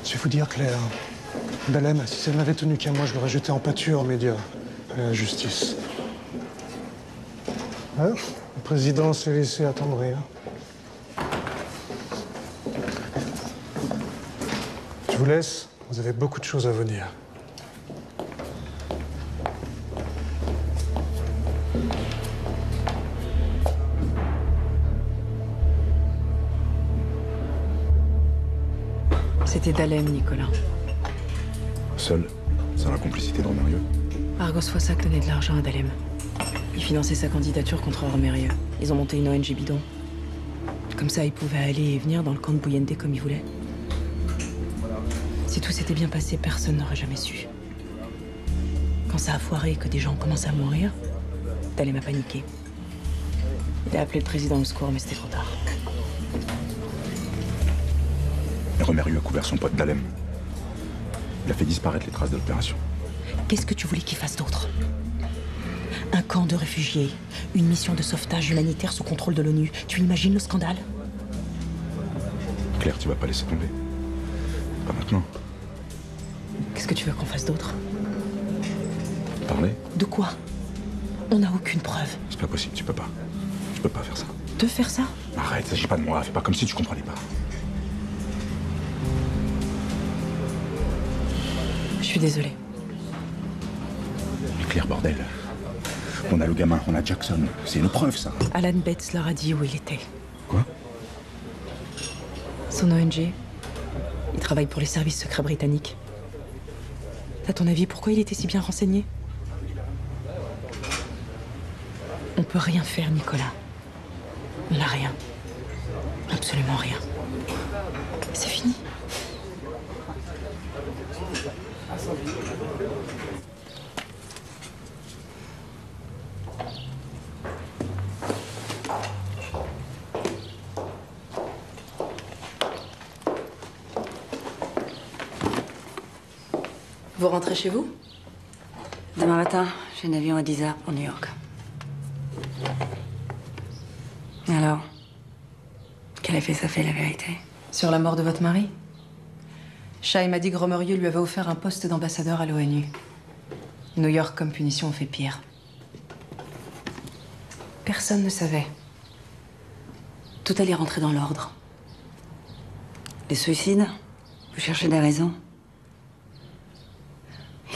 Je vais vous dire, Claire, Dalem, si elle n'avait tenu qu'à moi, je l'aurais jeté en pâture aux médias, à la justice. Hein? Le président s'est laissé attendrir. Je vous laisse, vous avez beaucoup de choses à vous dire. C'était Dalem, Nicolas. Seul, sans la complicité de Romérieux. Argos Foissac donnait de l'argent à Dalem. Il finançait sa candidature contre Romérieux. Ils ont monté une ONG bidon. Comme ça, ils pouvaient aller et venir dans le camp de Bouillende comme ils voulaient. Si tout s'était bien passé, personne n'aurait jamais su. Quand ça a foiré et que des gens ont commencé à mourir, Dalem a paniqué. Il a appelé le président au secours, mais c'était trop tard. Et Romérieux a couvert son pote Dalem. Il a fait disparaître les traces de l'opération. Qu'est-ce que tu voulais qu'il fasse d'autre? Un camp de réfugiés, une mission de sauvetage humanitaire sous contrôle de l'ONU. Tu imagines le scandale? Claire, tu vas pas laisser tomber. Pas maintenant. Qu'est-ce que tu veux qu'on fasse d'autre? Parler? De quoi? On n'a aucune preuve. C'est pas possible, tu peux pas. Tu peux pas faire ça. De faire ça? Arrête, s'agit pas de moi, fais pas comme si tu comprenais pas. Je suis désolée. Mais Claire, bordel. On a le gamin, on a Jackson. C'est une preuve, ça. Alan Bates leur a dit où il était. Quoi? Son ONG. Il travaille pour les services secrets britanniques. À ton avis, pourquoi il était si bien renseigné? On peut rien faire, Nicolas. On n'a rien. Absolument rien. C'est fini. Vous rentrez chez vous? Demain matin, j'ai un avion à 10h pour New York. Alors, quel effet ça fait, la vérité? Sur la mort de votre mari? Shai m'a dit que Romérieux lui avait offert un poste d'ambassadeur à l'ONU. New York, comme punition, fait pire. Personne ne savait. Tout allait rentrer dans l'ordre. Les suicides? Vous cherchez des raisons?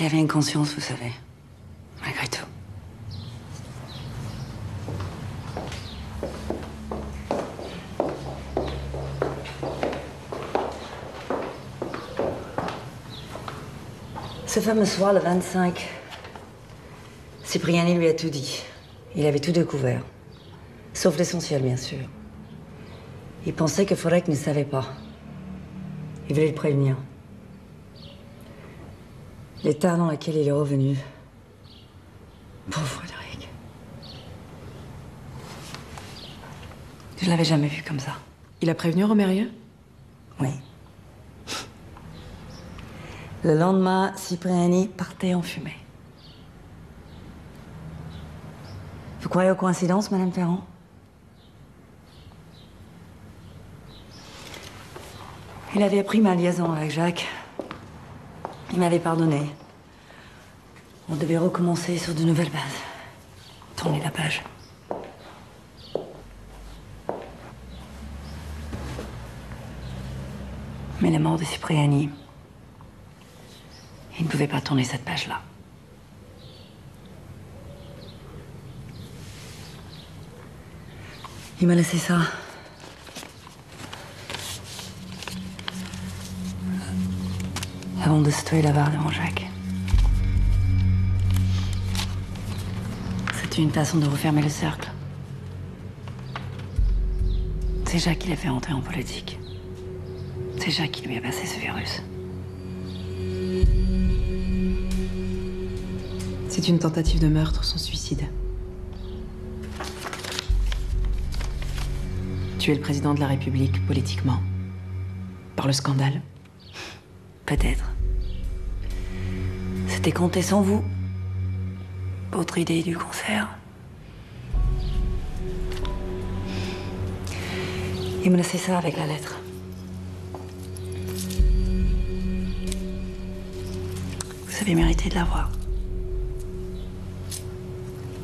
Il avait une conscience, vous savez. Malgré tout. Ce fameux soir, le 25, Cipriani lui a tout dit. Il avait tout découvert. Sauf l'essentiel, bien sûr. Il pensait que Forek ne savait pas. Il voulait le prévenir. L'état dans lequel il est revenu. Pauvre Frédéric. Je l'avais jamais vu comme ça. Il a prévenu Romérieux? Oui. Le lendemain, Cipriani partait en fumée. Vous croyez aux coïncidences, Madame Ferrand? Il avait appris ma liaison avec Jacques. Il m'avait pardonné. On devait recommencer sur de nouvelles bases. Tourner la page. Mais la mort de Cipriani, il ne pouvait pas tourner cette page-là. Il m'a laissé ça. Avant de se tuer là-bas devant Jacques. C'est une façon de refermer le cercle. C'est Jacques qui l'a fait entrer en politique. C'est Jacques qui lui a passé ce virus. C'est une tentative de meurtre, son suicide. Tuer le président de la République politiquement. Par le scandale. Peut-être. C'était compté sans vous. Votre idée du concert. Il me laissait ça avec la lettre. Vous avez mérité de l'avoir.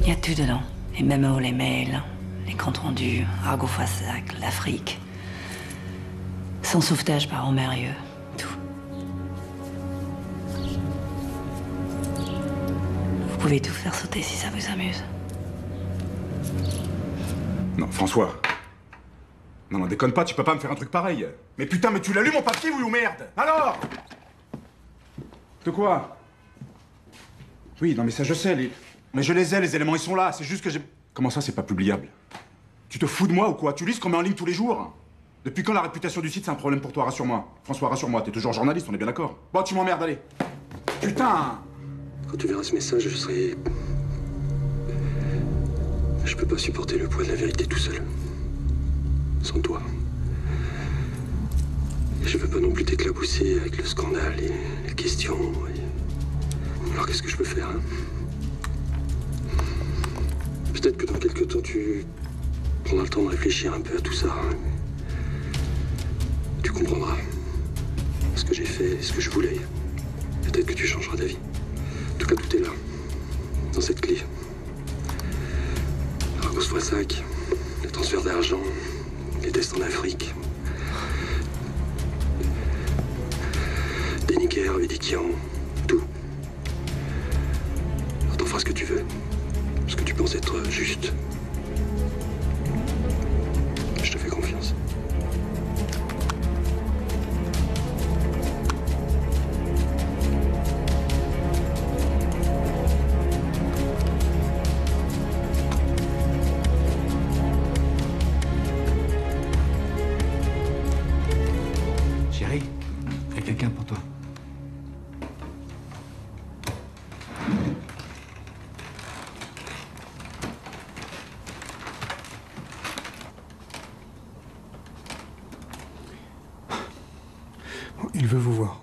Il y a tout dedans. Les mémos, les mails, les comptes rendus, Argo Foissac, l'Afrique. Son sauvetage par Romérieux. Tout. Vous pouvez tout faire sauter si ça vous amuse. Non, François. Non, déconne pas, tu peux pas me faire un truc pareil. Mais putain, mais tu l'as lu mon papier, oui ou merde? Alors? De quoi? Oui, non mais ça je sais, mais je les ai, les éléments ils sont là, c'est juste que j'ai... Comment ça c'est pas publiable? Tu te fous de moi ou quoi? Tu lis ce qu'on met en ligne tous les jours? Depuis quand la réputation du site c'est un problème pour toi? Rassure-moi. François, rassure-moi, t'es toujours journaliste, on est bien d'accord? Bon, tu m'emmerdes, allez. Putain! Quand tu verras ce message, je serai... Je peux pas supporter le poids de la vérité tout seul. Sans toi. Et je veux pas non plus t'éclabousser avec le scandale et les questions. Alors qu'est-ce que je peux faire, hein? Peut-être que dans quelques temps, tu prendras le temps de réfléchir un peu à tout ça. Hein. Tu comprendras ce que j'ai fait, ce que je voulais. Peut-être que tu changeras d'avis. En tout cas, tout est là, dans cette clé. Argo Foissac, les transferts d'argent, les tests en Afrique. Des Niger, Védikian, tout. Alors t'en feras ce que tu veux. Ce que tu penses être juste. Je te fais confiance. Chérie, il y a quelqu'un pour toi. Il veut vous voir.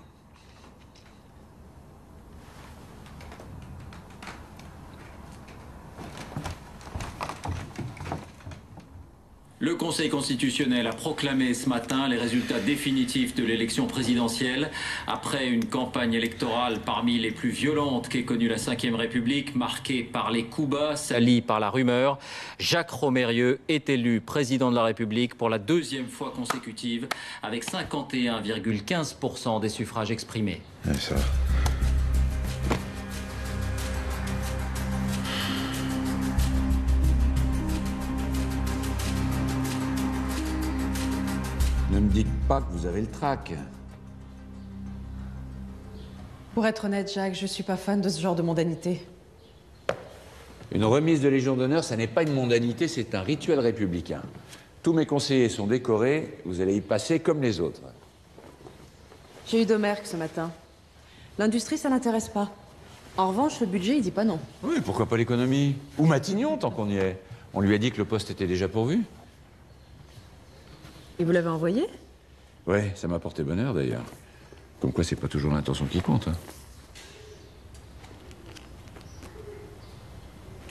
Le Conseil constitutionnel a proclamé ce matin les résultats définitifs de l'élection présidentielle. Après une campagne électorale parmi les plus violentes qu'ait connue la Ve République, marquée par les coups bas, salie par la rumeur, Jacques Romérieux est élu président de la République pour la deuxième fois consécutive, avec 51,15% des suffrages exprimés. Ouais, ça. Ne me dites pas que vous avez le trac. Pour être honnête, Jacques, je suis pas fan de ce genre de mondanité. Une remise de Légion d'honneur, ça n'est pas une mondanité, c'est un rituel républicain. Tous mes conseillers sont décorés, vous allez y passer comme les autres. J'ai eu Domergue ce matin. L'industrie, ça l'intéresse pas. En revanche, le budget, il dit pas non. Oui, pourquoi pas l'économie? Ou Matignon, tant qu'on y est. On lui a dit que le poste était déjà pourvu. Et vous l'avez envoyé? Ouais, ça m'a porté bonheur d'ailleurs. Comme quoi, c'est pas toujours l'intention qui compte. Hein.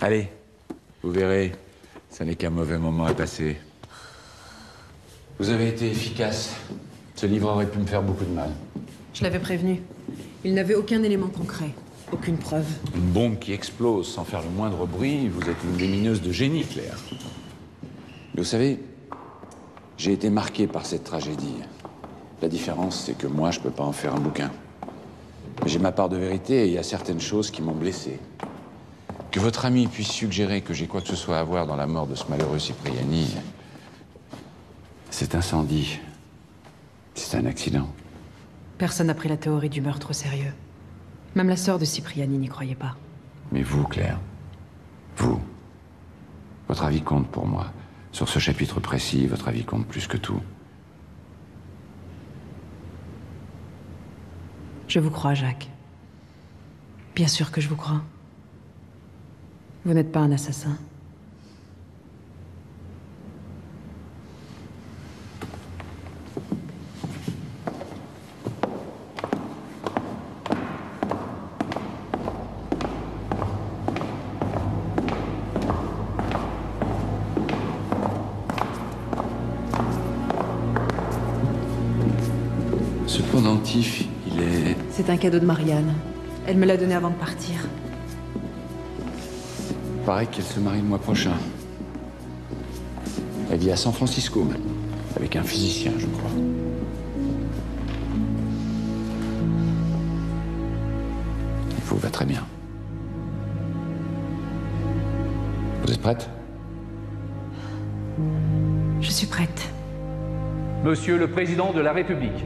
Allez, vous verrez, ça n'est qu'un mauvais moment à passer. Vous avez été efficace. Ce livre aurait pu me faire beaucoup de mal. Je l'avais prévenu. Il n'avait aucun élément concret, aucune preuve. Une bombe qui explose sans faire le moindre bruit, vous êtes une lumineuse de génie, Claire. Mais vous savez, j'ai été marqué par cette tragédie. La différence, c'est que moi, je peux pas en faire un bouquin. Mais j'ai ma part de vérité et il y a certaines choses qui m'ont blessé. Que votre ami puisse suggérer que j'ai quoi que ce soit à voir dans la mort de ce malheureux Cipriani, cet incendie, c'est un accident. Personne n'a pris la théorie du meurtre au sérieux. Même la sœur de Cipriani n'y croyait pas. Mais vous, Claire, vous, Votre avis compte pour moi. Sur ce chapitre précis, votre avis compte plus que tout. Je vous crois, Jacques. Bien sûr que je vous crois. Vous n'êtes pas un assassin. Ce pendentif, il est... C'est un cadeau de Marianne. Elle me l'a donné avant de partir. Paraît qu'elle se marie le mois prochain. Elle vit à San Francisco, même. Avec un physicien, je crois. Il vous va très bien. Vous êtes prête? Je suis prête. Monsieur le Président de la République,